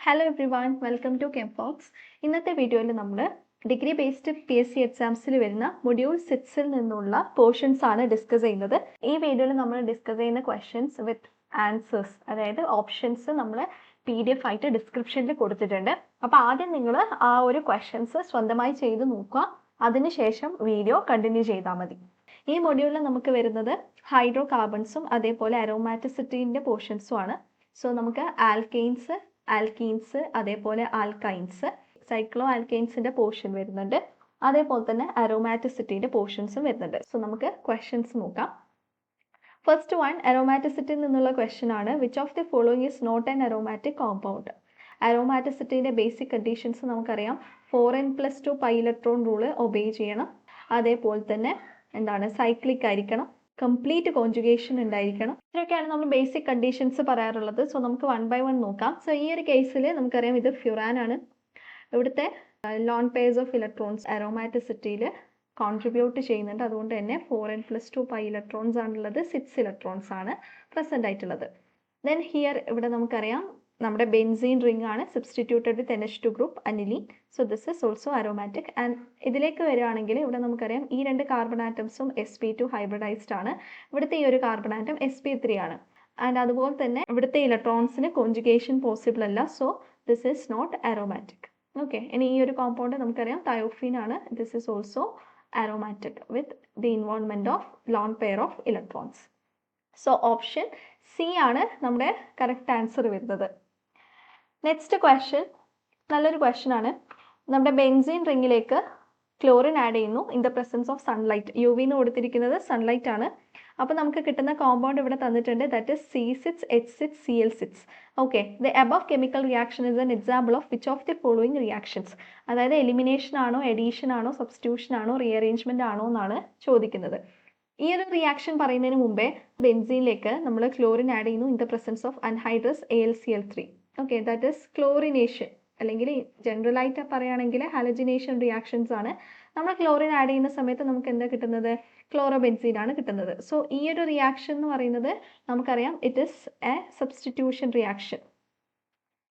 Hello everyone, welcome to Kempox. ഇന്നത്തെ വീഡിയോയിൽ നമ്മൾ ഡിഗ്രി ബേസ്ഡ് PSC എക്സാംസിൽ വരുന്ന മൊഡ്യൂൾ 6ൽ നിന്നുള്ള പോർഷൻസ് ആണ് ഡിസ്കസ് ചെയ്യുന്നത്. ഈ വീഡിയോയിൽ നമ്മൾ ഡിസ്കസ് ചെയ്യുന്ന ക്വസ്റ്റ്യൻസ് വിത്ത് ആൻസേഴ്സ്, അതായത് ഓപ്ഷൻസ് നമ്മൾ PDF ആയിട്ട് ഡിസ്ക്രിപ്ഷനിൽ കൊടുത്തിട്ടുണ്ട്. അപ്പോൾ ആദ്യം നിങ്ങൾ ആ ഒരു ക്വസ്റ്റ്യൻസ് സ്വന്തമായി ചെയ്ത് നോക്കുക, അതിനുശേഷം വീഡിയോ കണ്ടിന്യൂ ചെയ്താൽ മതി. ഈ മൊഡ്യൂളിൽ നമുക്ക് വരുന്നത് ഹൈഡ്രോ കാർബൺസും അതേപോലെ അരോമാറ്റിസിറ്റിൻ്റെ പോർഷൻസും ആണ്. സോ നമുക്ക് ആൽക്കീൻസ് അതേപോലെ ആൽക്കൈൻസ്, സൈക്ലോ ആൽക്കൈൻസിൻ്റെ പോർഷൻ വരുന്നുണ്ട്, അതേപോലെ തന്നെ അരോമാറ്റിസിറ്റിൻ്റെ പോർഷൻസും വരുന്നുണ്ട്. സോ നമുക്ക് ക്വസ്റ്റ്യൻസ് നോക്കാം. ഫസ്റ്റ് വൺ അരോമാറ്റിസിറ്റിയിൽ നിന്നുള്ള ക്വസ്റ്റ്യൻ ആണ്, which of the following is not an aromatic compound. അരോമാറ്റിസിറ്റിയുടെ ബേസിക് കണ്ടീഷൻസ് നമുക്കറിയാം. 4n+2 pi electron rule obey ചെയ്യണം, അതേപോലെ തന്നെ സൈക്ലിക് ആയിരിക്കണം, കംപ്ലീറ്റ് കോൺജുഗേഷൻ ഉണ്ടായിരിക്കണം. ഇതൊക്കെയാണ് നമ്മൾ ബേസിക് കണ്ടീഷൻസ് പറയാറുള്ളത്. സോ നമുക്ക് 1 by 1 നോക്കാം. സോ ഈ ഒരു കേസിൽ നമുക്കറിയാം ഇത് ഫ്യൂറാൻ ആണ്. ഇവിടുത്തെ ലോൺ പെയർസ് ഓഫ് ഇലക്ട്രോൺസ് അരോമാറ്റിസിറ്റിയിൽ കോൺട്രിബ്യൂട്ട് ചെയ്യുന്നുണ്ട്. അതുകൊണ്ട് തന്നെ 4n+2 പൈ ഇലക്ട്രോൺസ് ആണുള്ളത്, 6 ഇലക്ട്രോൺസ് ആണ് പ്രസന്റ് ആയിട്ടുള്ളത്. ദെൻ ഹിയർ ഇവിടെ നമുക്കറിയാം നമ്മുടെ ബെൻസീൻ റിംഗ് ആണ് substituted with NH2 group aniline. So this is also aromatic. And ഇതിലേക്ക് വരികയാണെങ്കിൽ ഇവിടെ നമുക്കറിയാം ഈ രണ്ട് കാർബൺ ആറ്റംസും sp2 ഹൈബ്രിഡൈസ്ഡ് ആണ്. ഇവിടുത്തെ ഈ ഒരു കാർബൺ ആറ്റം sp3 ആണ്. ആൻഡ് അതുപോലെ തന്നെ ഇവിടുത്തെ ഇലക്ട്രോൺസിന് കോൺജുഗേഷൻ പോസിബിൾ അല്ല. So this is not aromatic. Okay, ഇനി ഈ ഒരു കോമ്പൗണ്ട് നമുക്കറിയാം തയോഫീൻ ആണ്. This is also aromatic with the involvement of lone pair of electrons. So option C ആണ് നമ്മുടെ കറക്റ്റ് ആൻസർ വരുന്നത്. നെക്സ്റ്റ് ക്വസ്റ്റ്യൻ നല്ലൊരു ക്വസ്റ്റ്യൻ ആണ്. നമ്മുടെ ബെൻസീൻ റിങ്ങിലേക്ക് ക്ലോറിൻ ആഡ് ചെയ്യുന്നു in the presence of sunlight. UV എന്ന് കൊടുത്തിരിക്കുന്നത് സൺലൈറ്റ് ആണ്. അപ്പോൾ നമുക്ക് കിട്ടുന്ന കോമ്പൗണ്ട് ഇവിടെ തന്നിട്ടുണ്ട്, that is C6H6Cl6. Okay, the above chemical reaction is an example of which of the following reactions. അതായത് എലിമിനേഷൻ ആണോ, എഡീഷൻ ആണോ, സബ്സ്റ്റിറ്റ്യൂഷൻ ആണോ, റീഅറേഞ്ച്മെന്റ് ആണോ എന്നാണ് ചോദിക്കുന്നത്. ഈ ഒരു റിയാക്ഷൻ പറയുന്നതിന് മുമ്പേ ബെൻസീനിലേക്ക് നമ്മൾ ക്ലോറിൻ ആഡ് ചെയ്യുന്നു in the presence of anhydrous AlCl3. Okay, that is chlorination, അല്ലെങ്കിൽ ജനറൽ ആയിട്ട് പറയുകയാണെങ്കിൽ ഹാലജിനേഷൻ റിയാക്ഷൻസ് ആണ്. നമ്മൾ ക്ലോറിൻ ആഡ് ചെയ്യുന്ന സമയത്ത് നമുക്ക് എന്താ കിട്ടുന്നത്? ക്ലോറോബെൻസീൻ ആണ് കിട്ടുന്നത്. സോ ഈ ഒരു റിയാക്ഷൻ എന്ന് പറയുന്നത് നമുക്കറിയാം it is A substitution reaction.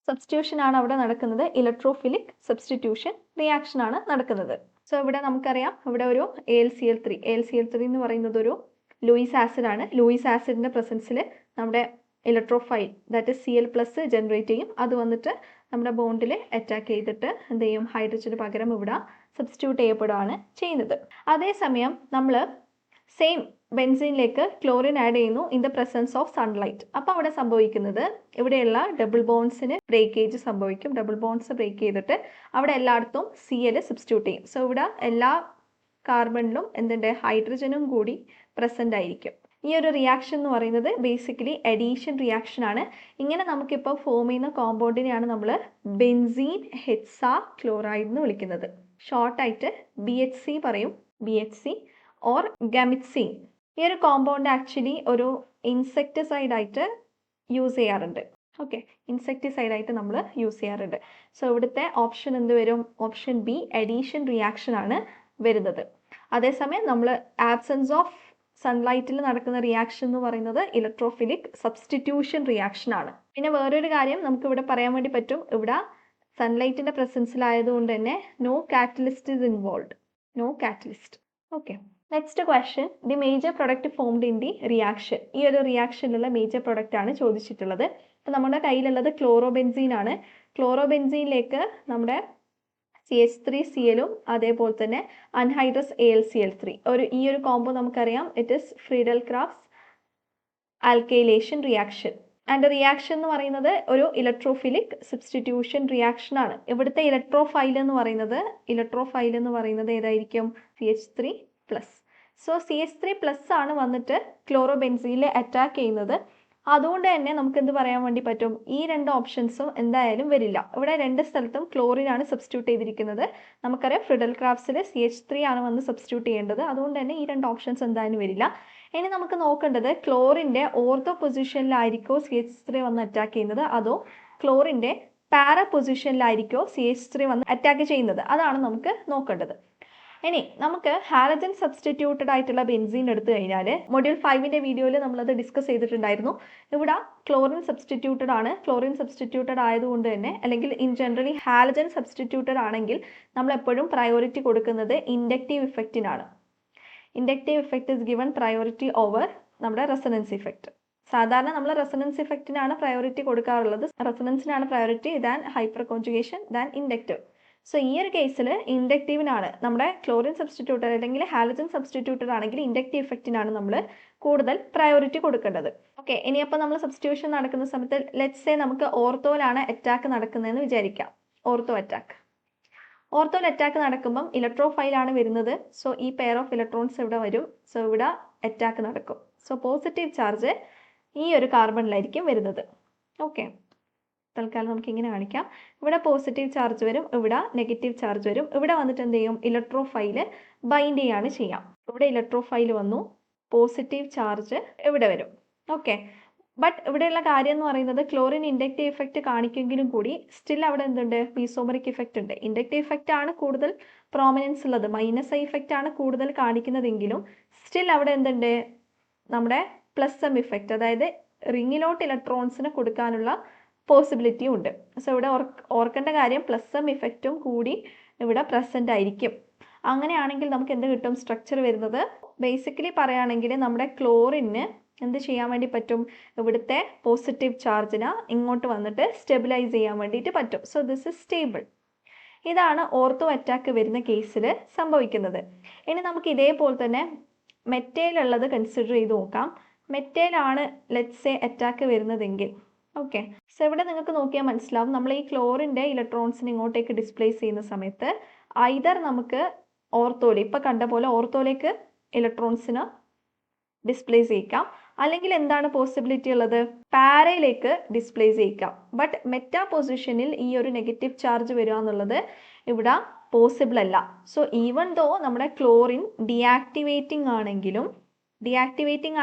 Substitution ആണ് അവിടെ നടക്കുന്നത്, ഇലക്ട്രോഫിലിക് സബ്സ്റ്റിറ്റ്യൂഷൻ റിയാക്ഷൻ ആണ് നടക്കുന്നത്. സോ ഇവിടെ നമുക്കറിയാം ഇവിടെ ഒരു AlCl3 എന്ന് പറയുന്നത് ഒരു ലൂയിസ് ആസിഡ് ആണ്. ലൂയിസ് ആസിഡിന്റെ പ്രസൻസിൽ നമ്മുടെ electrophile that is Cl+ generate ചെയ്യും. അത് വന്നിട്ട് നമ്മുടെ ബോണ്ടിൽ അറ്റാക്ക് ചെയ്തിട്ട് എന്ത് ചെയ്യും? ഹൈഡ്രജന് പകരം ഇവിടെ സബ്സ്റ്റിറ്റ്യൂട്ട് ചെയ്യപ്പെടുകയാണ് ചെയ്യുന്നത്. അതേസമയം നമ്മൾ സെയിം ബെൻസീനിലേക്ക് ക്ലോറിൻ ആഡ് ചെയ്യുന്നു in the presence of sunlight. അപ്പോൾ അവിടെ സംഭവിക്കുന്നത് ഇവിടെയുള്ള ഡബിൾ ബോൺസിന് ബ്രേക്കേജ് സംഭവിക്കും. ഡബിൾ ബോൺസ് ബ്രേക്ക് ചെയ്തിട്ട് അവിടെ എല്ലായിടത്തും Cl സബ്സ്റ്റിറ്റ്യൂട്ട് ചെയ്യും. സോ ഇവിടെ എല്ലാ കാർബണിലും എന്തുണ്ട്? ഹൈഡ്രജനും കൂടി പ്രസന്റ് ആയിരിക്കും. ഈ ഒരു റിയാക്ഷൻ എന്ന് പറയുന്നത് ബേസിക്കലി എഡീഷൻ റിയാക്ഷൻ ആണ്. ഇങ്ങനെ നമുക്കിപ്പോൾ ഫോം ചെയ്യുന്ന കോമ്പൗണ്ടിനെയാണ് നമ്മൾ ബെൻസീൻ ഹെക്സാ ക്ലോറൈഡ് എന്ന് വിളിക്കുന്നത്. ഷോർട്ടായിട്ട് BHC പറയും, BHC ഓർ ഗമിറ്റ്സീൻ. ഈ ഒരു കോമ്പൗണ്ട് ആക്ച്വലി ഒരു ഇൻസെക്ടിസൈഡ് ആയിട്ട് യൂസ് ചെയ്യാറുണ്ട്. ഓക്കെ, ഇൻസെക്ടിസൈഡ് ആയിട്ട് നമ്മൾ യൂസ് ചെയ്യാറുണ്ട്. സോ ഇവിടുത്തെ ഓപ്ഷൻ എന്ത് വരും? ഓപ്ഷൻ B എഡീഷൻ റിയാക്ഷൻ ആണ് വരുന്നത്. അതേസമയം നമ്മൾ ആബ്സെൻസ് ഓഫ് സൺലൈറ്റിൽ നടക്കുന്ന റിയാക്ഷൻ എന്ന് പറയുന്നത് ഇലക്ട്രോഫിലിക് സബ്സ്റ്റിറ്റ്യൂഷൻ റിയാക്ഷൻ ആണ്. പിന്നെ വേറൊരു കാര്യം നമുക്ക് ഇവിടെ പറയാൻ വേണ്ടി പറ്റും, ഇവിടെ സൺലൈറ്റിന്റെ പ്രസൻസിലായതുകൊണ്ട് തന്നെ no catalyst is involve, no catalyst. Okay, next question, the major product formed in the reaction. ഈ ഒരു റിയാക്ഷനിലുള്ള മേജർ പ്രൊഡക്റ്റ് ആണ് ചോദിച്ചിട്ടുള്ളത്. അപ്പോൾ നമ്മുടെ കയ്യിലുള്ളത് ക്ലോറോബെൻസീൻ ആണ്. ക്ലോറോബെൻസീനിലേക്ക് നമ്മുടെ CH3Cl അതേപോലെ തന്നെ അൻഹൈഡ്രസ് AlCl3 ഈ ഒരു കോമ്പോ നമുക്കറിയാം it is Friedel-crafts alkylation reaction. And reaction എന്ന് പറയുന്നത് ഒരു ഇലക്ട്രോഫിലിക് സബ്സ്റ്റിറ്റ്യൂഷൻ റിയാക്ഷൻ ആണ്. ഇവിടുത്തെ ഇലക്ട്രോഫൈൽ എന്ന് പറയുന്നത് ഏതായിരിക്കും? CH3+. സോ CH3+ ആണ് വന്നിട്ട് ക്ലോറോബെൻസീനിൽ അറ്റാക്ക് ചെയ്യുന്നത്. അതുകൊണ്ട് തന്നെ നമുക്ക് എന്ത് പറയാൻ വേണ്ടി പറ്റും? ഈ രണ്ട് ഓപ്ഷൻസും എന്തായാലും വരില്ല. ഇവിടെ രണ്ട് സ്ഥലത്തും ക്ലോറിൻ ആണ് സബ്സ്റ്റിറ്റ്യൂട്ട് ചെയ്തിരിക്കുന്നത്. നമുക്കറിയാം ഫ്രീഡൽ-ക്രാഫ്റ്റ്സിൽ CH3 ആണ് വന്ന് സബ്സ്റ്റിറ്റ്യൂട്ട് ചെയ്യേണ്ടത്. അതുകൊണ്ട് തന്നെ ഈ രണ്ട് ഓപ്ഷൻസ് എന്തായാലും വരില്ല. ഇനി നമുക്ക് നോക്കേണ്ടത് ക്ലോറിൻ്റെ ഓർത്തോ പൊസിഷനിലായിരിക്കോ CH3 വന്ന് അറ്റാക്ക് ചെയ്യുന്നത്, അതോ ക്ലോറിൻ്റെ പാര പൊസിഷനിലായിരിക്കോ CH3 വന്ന് അറ്റാക്ക് ചെയ്യുന്നത്? അതാണ് നമുക്ക് നോക്കേണ്ടത്. ഇനി നമുക്ക് ഹാലജൻ സബ്സ്റ്റിറ്റ്യൂട്ടഡ് ആയിട്ടുള്ള ബെൻസീൻ എടുത്തു കഴിഞ്ഞാൽ മൊഡ്യൂൾ 5ന്റെ വീഡിയോയിൽ നമ്മളത് ഡിസ്കസ് ചെയ്തിട്ടുണ്ടായിരുന്നു. ഇവിടെ ക്ലോറിൻ സബ്സ്റ്റിറ്റ്യൂട്ടഡ് ആണ്. ക്ലോറിൻ സബ്സ്റ്റിറ്റ്യൂട്ടഡ് ആയതുകൊണ്ട് തന്നെ, അല്ലെങ്കിൽ ഇൻ ജനറലി ഹാലജൻ സബ്സ്റ്റിറ്റ്യൂട്ടഡ് ആണെങ്കിൽ നമ്മൾ എപ്പോഴും പ്രയോറിറ്റി കൊടുക്കുന്നത് ഇൻഡക്റ്റീവ് ഇഫക്റ്റിനാണ്. Inductive effect is given priority over നമ്മുടെ റെസൊണൻസ് ഇഫക്റ്റ്. സാധാരണ നമ്മൾ റെസൊണൻസ് ഇഫക്റ്റിനാണ് പ്രയോറിറ്റി കൊടുക്കാറുള്ളത്. റെസൊണൻസിനാണ് priority than hyperconjugation than inductive. So ഈ ഒരു കേസിൽ ഇൻഡക്റ്റീവിനാണ് നമ്മുടെ ക്ലോറിൻ സബ്സ്റ്റിറ്റ്യൂട്ടഡ് അല്ലെങ്കിൽ ഹാലജൻ സബ്സ്റ്റിറ്റ്യൂട്ടഡ് ആണെങ്കിൽ ഇൻഡക്റ്റീവ് ഇഫക്റ്റിനാണ് നമ്മൾ കൂടുതൽ പ്രയോറിറ്റി കൊടുക്കേണ്ടത്. ഓക്കെ, ഇനിയപ്പോൾ നമ്മൾ സബ്സ്റ്റിറ്റ്യൂഷൻ നടക്കുന്ന സമയത്ത് ലെറ്റ്സ് സേ നമുക്ക് ഓർത്തോയിലാണ് അറ്റാക്ക് നടക്കുന്നതെന്ന് വിചാരിക്കാം. ഓർത്തോ അറ്റാക്ക് നടക്കുമ്പം ഇലക്ട്രോഫൈലാണ് വരുന്നത്. സോ ഈ പെയർ ഓഫ് ഇലക്ട്രോൺസ് ഇവിടെ വരും. സോ ഇവിടെ അറ്റാക്ക് നടക്കും. സോ പോസിറ്റീവ് ചാർജ് ഈ ഒരു കാർബണിലായിരിക്കും വരുന്നത്. ഓക്കെ, തൽക്കാലം നമുക്ക് ഇങ്ങനെ കാണിക്കാം. ഇവിടെ പോസിറ്റീവ് ചാർജ് വരും, ഇവിടെ നെഗറ്റീവ് ചാർജ് വരും. ഇവിടെ വന്നിട്ട് എന്ത് ചെയ്യും? ഇലക്ട്രോഫൈല് ബൈൻഡ് ചെയ്യാണ് ചെയ്യാം. ഇവിടെ ഇലക്ട്രോഫൈല് വന്നു, പോസിറ്റീവ് ചാർജ് ഇവിടെ വരും. ഓക്കെ, ബട്ട് ഇവിടെയുള്ള കാര്യം എന്ന് പറയുന്നത് ക്ലോറിൻ ഇൻഡക്റ്റീവ് ഇഫക്റ്റ് കാണിക്കുമെങ്കിലും കൂടി സ്റ്റിൽ അവിടെ എന്തുണ്ട്? മീസോമറിക് ഇഫക്റ്റ് ഉണ്ട്. ഇൻഡക്റ്റീവ് ഇഫക്റ്റ് ആണ് കൂടുതൽ പ്രോമിനൻസ് ഉള്ളത്, മൈനസ് ഐ ഇഫക്റ്റ് ആണ് കൂടുതൽ കാണിക്കുന്നതെങ്കിലും സ്റ്റിൽ അവിടെ എന്തുണ്ട്? നമ്മുടെ പ്ലസ് എം ഇഫക്റ്റ്, അതായത് റിങ്ങിലോട്ട് ഇലക്ട്രോൺസിന് കൊടുക്കാനുള്ള പോസിബിലിറ്റി ഉണ്ട്. സോ ഇവിടെ ഓർക്കേണ്ട കാര്യം പ്ലസ് എം ഇഫക്റ്റും കൂടി ഇവിടെ പ്രസൻ്റ് ആയിരിക്കും. അങ്ങനെയാണെങ്കിൽ നമുക്ക് എന്ത് കിട്ടും? സ്ട്രക്ചർ വരുന്നത് ബേസിക്കലി പറയുകയാണെങ്കിൽ നമ്മുടെ ക്ലോറിന് എന്ത് ചെയ്യാൻ വേണ്ടി പറ്റും? ഇവിടുത്തെ പോസിറ്റീവ് ചാർജിനെ ഇങ്ങോട്ട് വന്നിട്ട് സ്റ്റെബിലൈസ് ചെയ്യാൻ വേണ്ടിയിട്ട് പറ്റും. So this is stable. ഇതാണ് ഓർത്തോ അറ്റാക്ക് വരുന്ന കേസിൽ സംഭവിക്കുന്നത്. ഇനി നമുക്ക് ഇതേപോലെ തന്നെ മെറ്റയിലുള്ളത് കൺസിഡർ ചെയ്ത് നോക്കാം. മെറ്റയിലാണ് ലെറ്റ്സ് സേ അറ്റാക്ക് വരുന്നതെങ്കിൽ, ഓക്കെ, സോ ഇവിടെ നിങ്ങൾക്ക് നോക്കിയാൽ മനസ്സിലാവും, നമ്മൾ ഈ ക്ലോറിൻ്റെ ഇലക്ട്രോൺസിന് ഇങ്ങോട്ടേക്ക് ഡിസ്പ്ലേസ് ചെയ്യുന്ന സമയത്ത് ഐദർ നമുക്ക് ഓർത്തോയിൽ ഇപ്പോൾ കണ്ട പോലെ ഓർത്തോയിലേക്ക് ഇലക്ട്രോൺസിന് ഡിസ്പ്ലേസ് ചെയ്യിക്കാം, അല്ലെങ്കിൽ എന്താണ് പോസിബിലിറ്റി ഉള്ളത്? പാരയിലേക്ക് ഡിസ്പ്ലേസ് ചെയ്യിക്കാം. ബട്ട് മെറ്റാ പൊസിഷനിൽ ഈ ഒരു നെഗറ്റീവ് ചാർജ് വരിക എന്നുള്ളത് ഇവിടെ പോസിബിൾ അല്ല. സോ ഈവൻ ദോ നമ്മുടെ ക്ലോറിൻ ഡീആക്ടിവേറ്റിംഗ്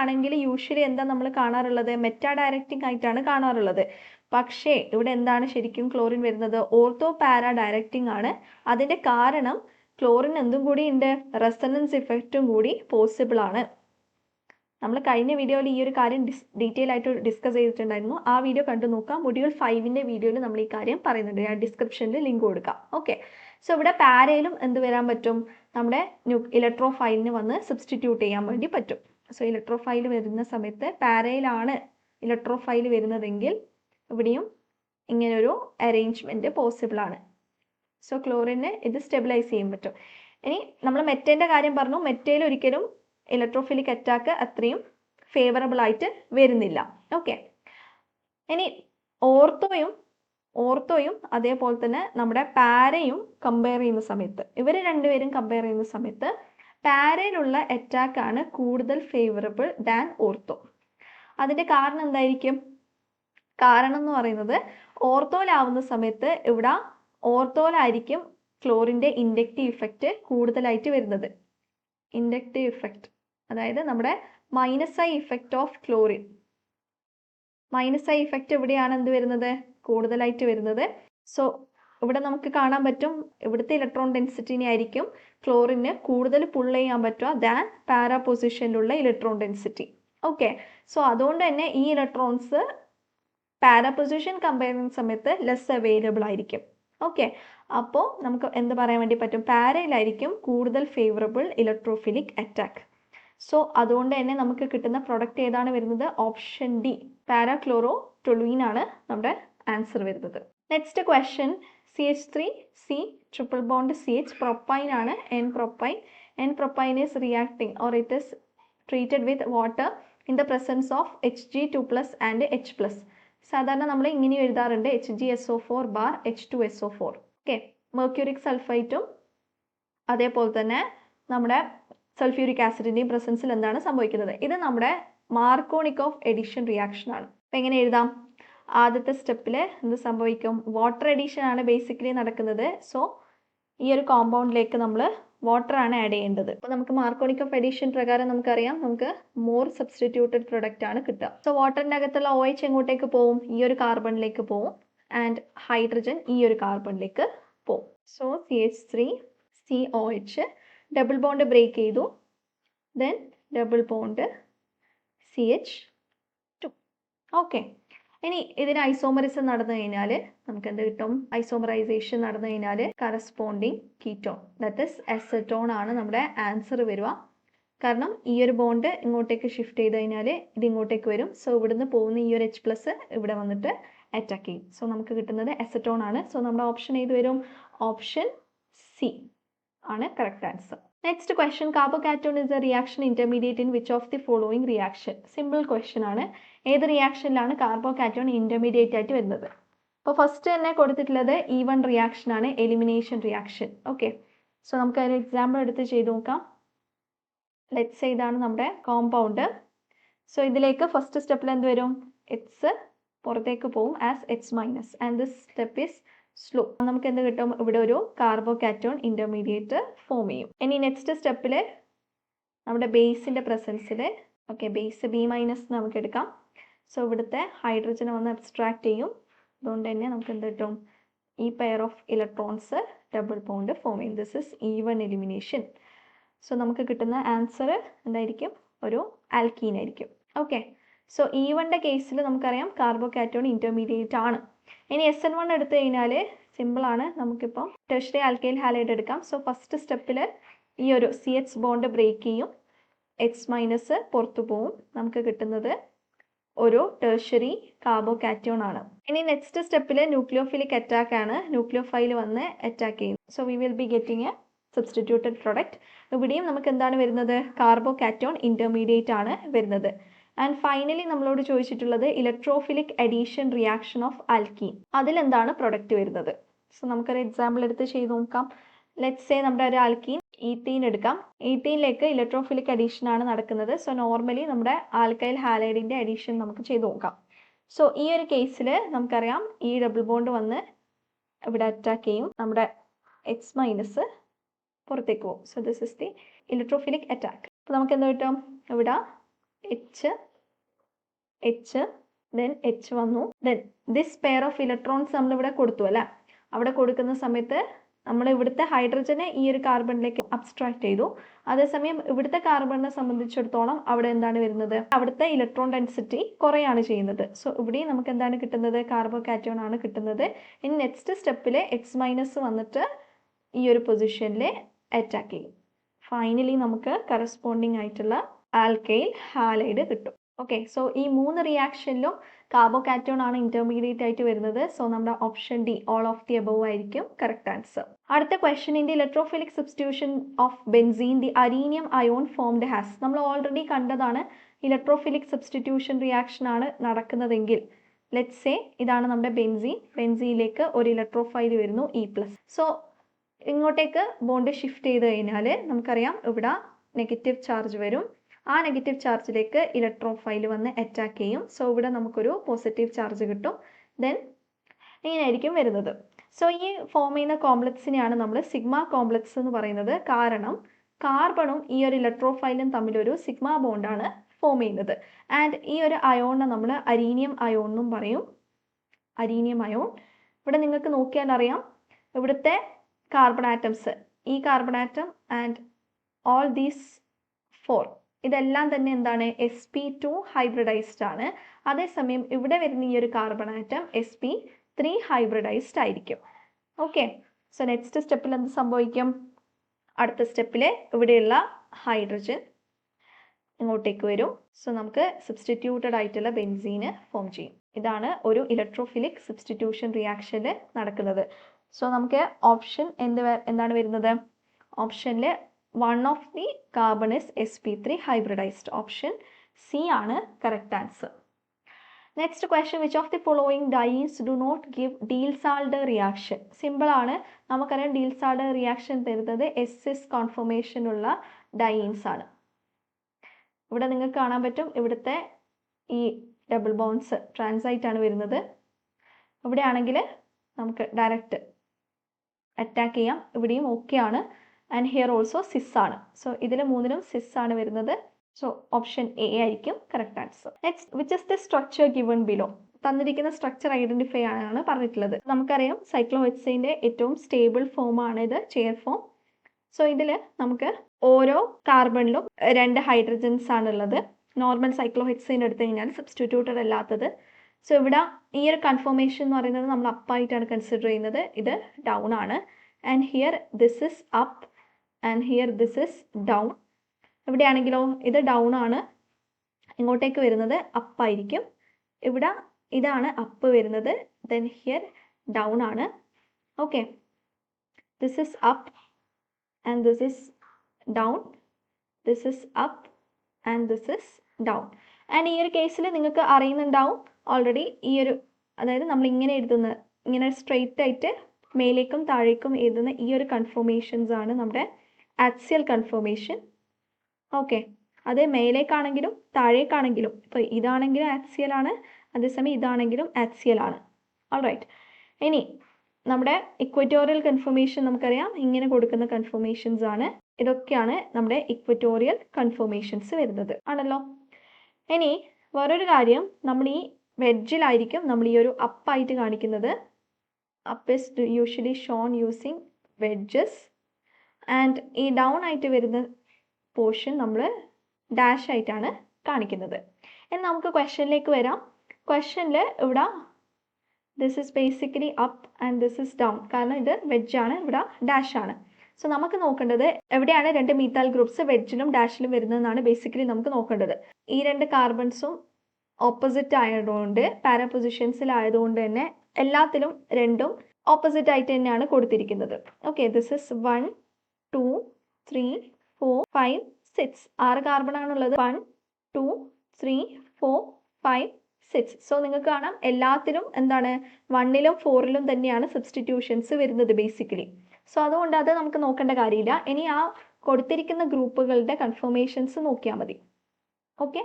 ആണെങ്കിൽ യൂഷ്വലി എന്താ നമ്മൾ കാണാറുള്ളത്? മെറ്റാ ഡയറക്റ്റിംഗ് ആയിട്ടാണ് കാണാറുള്ളത്. പക്ഷേ ഇവിടെ എന്താണ് ശരിക്കും ക്ലോറിൻ വരുന്നത്? ഓർത്തോ പാരാ ഡയറക്റ്റിംഗ് ആണ്. അതിൻ്റെ കാരണം ക്ലോറിൻ എന്തും കൂടി ഉണ്ട്? റെസൊണൻസ് ഇഫക്റ്റും കൂടി പോസിബിൾ ആണ്. നമ്മൾ കഴിഞ്ഞ വീഡിയോയിൽ ഈ ഒരു കാര്യം ഡീറ്റെയിൽ ആയിട്ട് ഡിസ്കസ് ചെയ്തിട്ടുണ്ടായിരുന്നു. ആ വീഡിയോ കണ്ടു നോക്കാം. മൊഡ്യൂൾ 5ന്റെ വീഡിയോയിൽ നമ്മൾ ഈ കാര്യം പറയുന്നുണ്ട്. ഞാൻ ഡിസ്ക്രിപ്ഷനിൽ ലിങ്ക് കൊടുക്കാം. ഓക്കെ, സോ ഇവിടെ പാരയിലും എന്ത് വരാൻ പറ്റും? നമ്മുടെ ഇലക്ട്രോഫൈലിന് വന്ന് സബ്സ്റ്റിറ്റ്യൂട്ട് ചെയ്യാൻ വേണ്ടി പറ്റും. സോ ഇലക്ട്രോഫൈൽ വരുന്ന സമയത്ത് പാരയിലാണ് ഇലക്ട്രോഫൈൽ വരുന്നതെങ്കിൽ ഇവിടെയും ഇങ്ങനൊരു അറേഞ്ച്മെൻറ്റ് പോസിബിൾ ആണ്. സോ ക്ലോറിനെ ഇത് സ്റ്റെബിലൈസ് ചെയ്യാൻ പറ്റും. ഇനി നമ്മൾ മെറ്റേൻ്റെ കാര്യം പറഞ്ഞു. മെറ്റയിൽ ഒരിക്കലും ഇലക്ട്രോഫിലിക് അറ്റാക്ക് അത്രയും ഫേവറബിൾ ആയിട്ട് വരുന്നില്ല. ഓക്കെ, ഇനി ഓർത്തോയും അതേപോലെ തന്നെ നമ്മുടെ പാരയും കമ്പയർ ചെയ്യുന്ന സമയത്ത്, ഇവർ രണ്ടുപേരും കമ്പയർ ചെയ്യുന്ന സമയത്ത് പാരയിലുള്ള അറ്റാക്ക് ആണ് കൂടുതൽ ഫേവറബിൾ ദാൻ ഓർത്തോ. അതിൻ്റെ കാരണം എന്തായിരിക്കും? കാരണം എന്ന് പറയുന്നത് ഓർത്തോയിലാവുന്ന സമയത്ത് ഇവിടെ ഓർത്തോയിലായിരിക്കും ക്ലോറിൻ്റെ ഇൻഡക്റ്റീവ് ഇഫക്റ്റ് കൂടുതലായിട്ട് വരുന്നത്. ഇൻഡക്റ്റീവ് ഇഫക്റ്റ്, അതായത് നമ്മുടെ minus I effect of chlorine, minus I effect എവിടെയാണ് എന്ത് വരുന്നത്? കൂടുതലായിട്ട് വരുന്നത്. സോ ഇവിടെ നമുക്ക് കാണാൻ പറ്റും, ഇവിടുത്തെ ഇലക്ട്രോൺ ഡെൻസിറ്റിനെ ആയിരിക്കും ക്ലോറിന് കൂടുതൽ പുൾ ചെയ്യാൻ പറ്റുക ദാൻ പാരാ പൊസിഷനിലുള്ള ഇലക്ട്രോൺ ഡെൻസിറ്റി. ഓക്കെ, സോ അതുകൊണ്ട് തന്നെ ഈ ഇലക്ട്രോൺസ് പാരാ പൊസിഷൻ കമ്പയർ ചെയ്യുന്ന സമയത്ത് ലെസ് അവൈലബിൾ ആയിരിക്കും. ഓക്കെ, അപ്പോൾ നമുക്ക് എന്ത് പറയാൻ വേണ്ടി പറ്റും? പാരയിലായിരിക്കും കൂടുതൽ ഫേവറബിൾ ഇലക്ട്രോഫിലിക് അറ്റാക്ക്. സോ അതുകൊണ്ട് തന്നെ നമുക്ക് കിട്ടുന്ന പ്രൊഡക്റ്റ് ഏതാണ് വരുന്നത്? ഓപ്ഷൻ ഡി, പാരാക്ലോറോ ടൊലുയിൻ ആണ് നമ്മുടെ ആൻസർ വരുന്നത്. Next question, CH3C triple bond CH propyne ആണ്. N propine is reacting or it is treated with water in the presence of Hg2+ and H+. സാധാരണ നമ്മൾ ഇങ്ങനെ എഴുതാറുണ്ട്, HgSO4 ബാർ H2SO4. ഓക്കെ, മെർക്യൂറിക് സൾഫൈറ്റും അതേപോലെ തന്നെ നമ്മുടെ സൾഫ്യൂരിക് ആസിഡിൻ്റെയും പ്രസൻസിൽ എന്താണ് സംഭവിക്കുന്നത്? ഇത് നമ്മുടെ മാർക്കോണിക്കോഫ് എഡിഷൻ റിയാക്ഷൻ ആണ്. അപ്പം എങ്ങനെ എഴുതാം? ആദ്യത്തെ സ്റ്റെപ്പിൽ എന്ത് സംഭവിക്കും? വാട്ടർ എഡിഷൻ ആണ് ബേസിക്കലി നടക്കുന്നത്. സോ ഈ ഒരു കോമ്പൗണ്ടിലേക്ക് നമ്മൾ വാട്ടർ ആണ് ആഡ് ചെയ്യേണ്ടത്. അപ്പോൾ നമുക്ക് മാർക്കോണിക്കോഫ് എഡിഷൻ പ്രകാരം നമുക്കറിയാം, നമുക്ക് മോർ സബ്സ്റ്റിറ്റ്യൂട്ടഡ് പ്രൊഡക്റ്റ് ആണ് കിട്ടുക. സോ വാട്ടറിൻ്റെ അകത്തുള്ള OH എങ്ങോട്ടേക്ക് പോവും? ഈ ഒരു കാർബണിലേക്ക് പോവും. ആൻഡ് ഹൈഡ്രജൻ ഈ ഒരു കാർബണിലേക്ക് പോവും. So CH3COH double bond break ചെയ്തു, then double bond CH2. Okay, ഇനി ഇതിന് ഐസോമറിസം നടന്നു കഴിഞ്ഞാൽ നമുക്ക് എന്ത് കിട്ടും? ഐസോമറൈസേഷൻ നടന്നു കഴിഞ്ഞാൽ corresponding ketone, that is acetone ആണ് നമ്മുടെ ആൻസർ വരിക. കാരണം ഈ ഒരു ബോണ്ട് ഇങ്ങോട്ടേക്ക് ഷിഫ്റ്റ് ചെയ്ത് കഴിഞ്ഞാൽ ഇത് ഇങ്ങോട്ടേക്ക് വരും. സോ ഇവിടുന്ന് പോകുന്ന ഈ ഒരു H+ ഇവിടെ വന്നിട്ട് അറ്റാക്ക് ചെയ്യും. സോ നമുക്ക് കിട്ടുന്നത് അസറ്റോൺ ആണ്. സോ നമ്മുടെ ഓപ്ഷൻ ഏത് വരും? ഓപ്ഷൻ സി ആണ് correct answer. Next question, carbocation is a reaction intermediate in which of the following reaction? Simple question ആണ്. ഏത് റിയാക്ഷനിലാണ് കാർബോകാറ്റോൺ ഇന്റർമീഡിയറ്റ് ആയിട്ട് വരുന്നത്? അപ്പോൾ ഫസ്റ്റ് തന്നെ കൊടുത്തിട്ടുള്ളത് E1 റിയാക്ഷൻ ആണ്, എലിമിനേഷൻ റിയാക്ഷൻ. ഓക്കെ, സോ നമുക്ക് ഒരു എക്സാമ്പിൾ എടുത്ത് ചെയ്ത് നോക്കാം. ലെറ്റ്സ് സേ ഇതാണ് നമ്മുടെ കോമ്പൗണ്ട്. സോ ഇതിലേക്ക് ഫസ്റ്റ് സ്റ്റെപ്പിൽ എന്ത് വരും? H പുറത്തേക്ക് പോകും as H- and this step is slow. നമുക്ക് എന്ത് കിട്ടും? ഇവിടെ ഒരു കാർബോകാറ്റോൺ ഇന്റർമീഡിയറ്റ് ഫോം ചെയ്യും. ഇനി നെക്സ്റ്റ് സ്റ്റെപ്പിൽ നമ്മുടെ ബേസിന്റെ പ്രസൻസിൽ, ഓക്കെ, ബേസ് B- നമുക്ക് എടുക്കാം. സോ ഇവിടുത്തെ ഹൈഡ്രജനെ വന്ന് അബ്സ്ട്രാക്ട് ചെയ്യും. അതുകൊണ്ട് തന്നെ നമുക്ക് എന്ത് കിട്ടും? ഈ pair of electrons double bond form ചെയ്യും. This is E1 elimination. So നമുക്ക് കിട്ടുന്ന ആൻസർ എന്തായിരിക്കും? ഒരു ആൽക്കീൻ ആയിരിക്കും. ഓക്കെ, സോ E1ന്റെ കേസിൽ നമുക്കറിയാം കാർബോകാറ്റോൺ ഇന്റർമീഡിയറ്റ് ആണ്. ഇനി SN1 എടുത്തു കഴിഞ്ഞാൽ സിമ്പിളാണ്. നമുക്കിപ്പം ടെർഷ്യറി ആൽക്കൈൽ ഹാലൈഡ് എടുക്കാം. സോ ഫസ്റ്റ് സ്റ്റെപ്പിൽ ഈ ഒരു CH ബോണ്ട് ബ്രേക്ക് ചെയ്യും, H- പുറത്തു പോവും. നമുക്ക് കിട്ടുന്നത് ഒരു ടെർഷ്യറി കാർബോകാറ്റോൺ ആണ്. ഇനി നെക്സ്റ്റ് സ്റ്റെപ്പിൽ ന്യൂക്ലിയോഫിലിക് അറ്റാക്ക് ആണ്. ന്യൂക്ലിയോഫൈൽ വന്ന് അറ്റാക്ക് ചെയ്യും. So we will be getting A substituted product. ഇവിടെയും നമുക്ക് എന്താണ് വരുന്നത്? കാർബോകാറ്റോൺ ഇന്റർമീഡിയറ്റ് ആണ് വരുന്നത്. ആൻഡ് ഫൈനലി നമ്മളോട് ചോദിച്ചിട്ടുള്ളത് electrophilic addition reaction of alkene, അതിലെന്താണ് പ്രൊഡക്റ്റ് വരുന്നത്? സോ നമുക്കൊരു എക്സാമ്പിൾ എടുത്ത് ചെയ്ത് നോക്കാം. ലെറ്റ്സ് സേ നമ്മുടെ ഒരു ആൽക്കീൻ ഈത്തീൻ എടുക്കാം. ഈത്തീനിലേക്ക് ഇലക്ട്രോഫിലിക് അഡീഷൻ ആണ് നടക്കുന്നത്. സോ നോർമലി നമ്മുടെ ആൽക്കൈൽ ഹാലൈഡിന്റെ അഡീഷൻ നമുക്ക് ചെയ്ത് നോക്കാം. സോ ഈ ഒരു കേസിൽ നമുക്കറിയാം ഈ ഡബിൾ ബോണ്ട് വന്ന് ഇവിടെ അറ്റാക്ക് ചെയ്യും, നമ്മുടെ H- പുറത്തേക്ക് പോകും. So this is the electrophilic attack. അപ്പോൾ നമുക്ക് എന്താ കിട്ടും? ഇവിടെ H then H വന്നു, then this pair of electrons നമ്മളിവിടെ കൊടുത്തു അല്ലേ? അവിടെ കൊടുക്കുന്ന സമയത്ത് നമ്മൾ ഇവിടുത്തെ ഹൈഡ്രജനെ ഈ ഒരു കാർബണിലേക്ക് അബ്സ്ട്രാക്ട് ചെയ്തു. അതേസമയം ഇവിടുത്തെ കാർബണിനെ സംബന്ധിച്ചിടത്തോളം അവിടെ എന്താണ് വരുന്നത്? അവിടുത്തെ ഇലക്ട്രോൺ ഡെൻസിറ്റി കുറയാണ് ചെയ്യുന്നത്. സോ ഇവിടെ നമുക്ക് എന്താണ് കിട്ടുന്നത്? കാർബോകാറ്റോൺ ആണ് കിട്ടുന്നത്. ഇനി നെക്സ്റ്റ് സ്റ്റെപ്പിൽ X- വന്നിട്ട് ഈ ഒരു പൊസിഷനിൽ അറ്റാക്ക് ചെയ്യും. ഫൈനലി നമുക്ക് കറസ്പോണ്ടിങ് ആയിട്ടുള്ള ആൽക്കൈൽ ഹാലൈഡ് കിട്ടും. ഓക്കെ, സോ ഈ 3 റിയാക്ഷനിലും കാർബോകാറ്റോൺ ആണ് ഇന്റർമീഡിയറ്റ് ആയിട്ട് വരുന്നത്. സോ നമ്മുടെ option D, all of the above ആയിരിക്കും കറക്റ്റ് ആൻസർ. അടുത്ത question, in the electrophilic substitution of benzene the arenium ion formed has. നമ്മൾ ഓൾറെഡി കണ്ടതാണ് ഇലക്ട്രോഫിലിക് സബ്സ്റ്റിറ്റ്യൂഷൻ റിയാക്ഷൻ ആണ് നടക്കുന്നതെങ്കിൽ, ലെറ്റ്സ് സേ ഇതാണ് നമ്മുടെ ബെൻസീൻ. ബെൻസീനിലേക്ക് ഒരു ഇലക്ട്രോഫൈൽ വരുന്നു E+. സോ ഇങ്ങോട്ടേക്ക് ബോണ്ട് ഷിഫ്റ്റ് ചെയ്ത് കഴിഞ്ഞാൽ നമുക്കറിയാം ഇവിടെ നെഗറ്റീവ് ചാർജ് വരും. ആ നെഗറ്റീവ് ചാർജിലേക്ക് ഇലക്ട്രോഫൈൽ വന്ന് അറ്റാക്ക് ചെയ്യും. സോ ഇവിടെ നമുക്കൊരു പോസിറ്റീവ് ചാർജ് കിട്ടും. ദെൻ ഇങ്ങനെയായിരിക്കും വരുന്നത്. സോ ഈ ഫോം ചെയ്യുന്ന കോംപ്ലക്സിനെയാണ് നമ്മൾ സിഗ്മ കോംപ്ലക്സ് എന്ന് പറയുന്നത്. കാരണം കാർബണും ഈ ഒരു ഇലക്ട്രോഫൈലും തമ്മിലൊരു സിഗ്മ ബോണ്ടാണ് ഫോം ചെയ്യുന്നത്. ആൻഡ് ഈ ഒരു അയോണിനെ നമ്മൾ അരീനിയം അയോൺ എന്നും പറയും. അരീനിയം അയോൺ ഇവിടെ നിങ്ങൾക്ക് നോക്കിയാൽ അറിയാം, ഇവിടുത്തെ കാർബൺ ആറ്റംസ്, ഈ carbon atom and all these 4 ഇതെല്ലാം തന്നെ എന്താണ്? sp2 ഹൈബ്രിഡൈസ്ഡ് ആണ്. അതേസമയം ഇവിടെ വരുന്ന ഈ ഒരു കാർബൺ ആറ്റം sp3 ഹൈബ്രിഡൈസ്ഡ് ആയിരിക്കും. ഓക്കെ, സോ നെക്സ്റ്റ് സ്റ്റെപ്പിൽ എന്ത് സംഭവിക്കും? അടുത്ത സ്റ്റെപ്പിൽ ഇവിടെയുള്ള ഹൈഡ്രജൻ ഇങ്ങോട്ടേക്ക് വരും. സോ നമുക്ക് സബ്സ്റ്റിറ്റ്യൂട്ടഡ് ആയിട്ടുള്ള ബെൻസീന് ഫോം ചെയ്യും. ഇതാണ് ഒരു ഇലക്ട്രോഫിലിക് സബ്സ്റ്റിറ്റ്യൂഷൻ റിയാക്ഷനിൽ നടക്കുന്നത്. സോ നമുക്ക് ഓപ്ഷൻ എന്താണ് വരുന്നത്? ഓപ്ഷനിൽ one of the carbon is sp3 hybridized. Option C ആണ് correct answer. Next question, which of the following dyes do not give Diels-Alder reaction? Simple ആണ്. നമുക്കറിയാം Diels-Alder reaction തരുന്നത് SS conformation ഉള്ള ഡൈൻസ് ആണ്. ഇവിടെ നിങ്ങൾക്ക് കാണാൻ പറ്റും, ഇവിടുത്തെ ഈ ഡബിൾ ബോൺസ് ട്രാൻസൈറ്റ് ആണ് വരുന്നത്. ഇവിടെ ആണെങ്കിൽ നമുക്ക് ഡയറക്റ്റ് അറ്റാക്ക് ചെയ്യാം. ഇവിടെയും ഓക്കെ ആണ്. ആൻഡ് ഹിയർ ഓൾസോ സിസ് ആണ്. സോ ഇതിൽ മൂന്നിലും സിസ് ആണ് വരുന്നത്. സോ ഓപ്ഷൻ എ ആയിരിക്കും correct answer. Next, which is the structure given below? തന്നിരിക്കുന്ന സ്ട്രക്ചർ ഐഡന്റിഫൈ ആണ് പറഞ്ഞിട്ടുള്ളത്. നമുക്കറിയാം സൈക്ലോഹെക്സൈൻ്റെ ഏറ്റവും സ്റ്റേബിൾ ഫോം ആണ് ഇത്, ചെയർ ഫോം. സോ ഇതിൽ നമുക്ക് ഓരോ കാർബണിലും 2 ഹൈഡ്രജൻസ് ആണുള്ളത്. നോർമൽ സൈക്ലോഹെക്സൈൻ എടുത്തു കഴിഞ്ഞാൽ സബ്സ്റ്റിറ്റ്യൂട്ടഡ് അല്ലാത്തത്. സോ ഇവിടെ ഈ ഒരു കൺഫോർമേഷൻ എന്ന് പറയുന്നത് നമ്മൾ അപ്പായിട്ടാണ് കൺസിഡർ ചെയ്യുന്നത്. ഇത് ഡൗൺ ആണ്. And here this is up and here this is down. ഇവിടെയാണെങ്കിലോ ഇത് ഡൗൺ ആണ്, ഇങ്ങോട്ടേക്ക് വരുന്നത് അപ്പായിരിക്കും. ഇവിടെ ഇതാണ് അപ്പ് വരുന്നത്, ദെൻ ഹിയർ ഡൗൺ ആണ്. Okay, this is up and this is down, this is up and this is down. And ഈ ഒരു കേസിൽ നിങ്ങൾക്ക് അറിയുന്നുണ്ടാവും ഓൾറെഡി ഈ ഒരു, അതായത് നമ്മൾ ഇങ്ങനെ എഴുതുന്ന, ഇങ്ങനെ സ്ട്രെയിറ്റ് ആയിട്ട് മേലേക്കും താഴേക്കും എഴുതുന്ന ഈ ഒരു കൺഫോർമേഷൻസ് ആണ് നമ്മുടെ ആക്സിയൽ കൺഫോർമേഷൻ. ഓക്കെ, അത് മേലേക്കാണെങ്കിലും താഴേക്കാണെങ്കിലും, ഇപ്പോൾ ഇതാണെങ്കിലും ആക്സിയൽ ആണ്, അതേസമയം ഇതാണെങ്കിലും ആക്സിയൽ ആണ്. ഓൾറൈറ്റ്, ഇനി നമ്മുടെ ഇക്വറ്റോറിയൽ കൺഫോർമേഷൻ നമുക്കറിയാം, ഇങ്ങനെ കൊടുക്കുന്ന കൺഫോർമേഷൻസ് ആണ്. ഇതൊക്കെയാണ് നമ്മുടെ ഇക്വറ്റോറിയൽ കൺഫോർമേഷൻസ് വരുന്നത് ആണല്ലോ. ഇനി വേറൊരു കാര്യം, നമ്മൾ ഈ വെഡ്ജിലായിരിക്കും നമ്മൾ ഈ ഒരു അപ്പായിട്ട് കാണിക്കുന്നത്. Up is usually shown using wedges. And ഈ ഡൗൺ ആയിട്ട് വരുന്ന പോർഷൻ നമ്മൾ ഡാഷ് ആയിട്ടാണ് കാണിക്കുന്നത്. ഇനി നമുക്ക് ക്വസ്റ്റ്യനിലേക്ക് വരാം. ക്വസ്റ്റ്യനിൽ ഇവിടെ this is basically up and this is down, കാരണം ഇത് വെഡ്ജാണ്, ഇവിടെ ഡാഷ് ആണ്. സോ നമുക്ക് നോക്കേണ്ടത് എവിടെയാണ് 2 മീത്താൽ ഗ്രൂപ്പ്സ് വെഡ്ജിലും ഡാഷിലും വരുന്നതെന്നാണ് ബേസിക്കലി നമുക്ക് നോക്കേണ്ടത്. ഈ 2 കാർബൺസും ഓപ്പോസിറ്റ് ആയതുകൊണ്ട്, പാരാ പൊസിഷൻസിലായതുകൊണ്ട് തന്നെ എല്ലാത്തിലും 2ഉം ഓപ്പോസിറ്റ് ആയിട്ട് തന്നെയാണ് കൊടുത്തിരിക്കുന്നത്. Okay, this is 1 2 3 4 5 6. 6 കാർബൺ ആണുള്ളത്. 1 2 3 4 5 6. സോ നിങ്ങൾക്ക് കാണാം എല്ലാത്തിലും എന്താണ് 1ലും 4ലും തന്നെയാണ് സബ്സ്റ്റിറ്റ്യൂഷൻസ് വരുന്നത് ബേസിക്കലി. സോ അതുകൊണ്ട് അത് നമുക്ക് നോക്കേണ്ട കാര്യമില്ല. ഇനി ആ കൊടുത്തിരിക്കുന്ന ഗ്രൂപ്പുകളുടെ കൺഫർമേഷൻസ് നോക്കിയാൽ മതി. ഓക്കെ,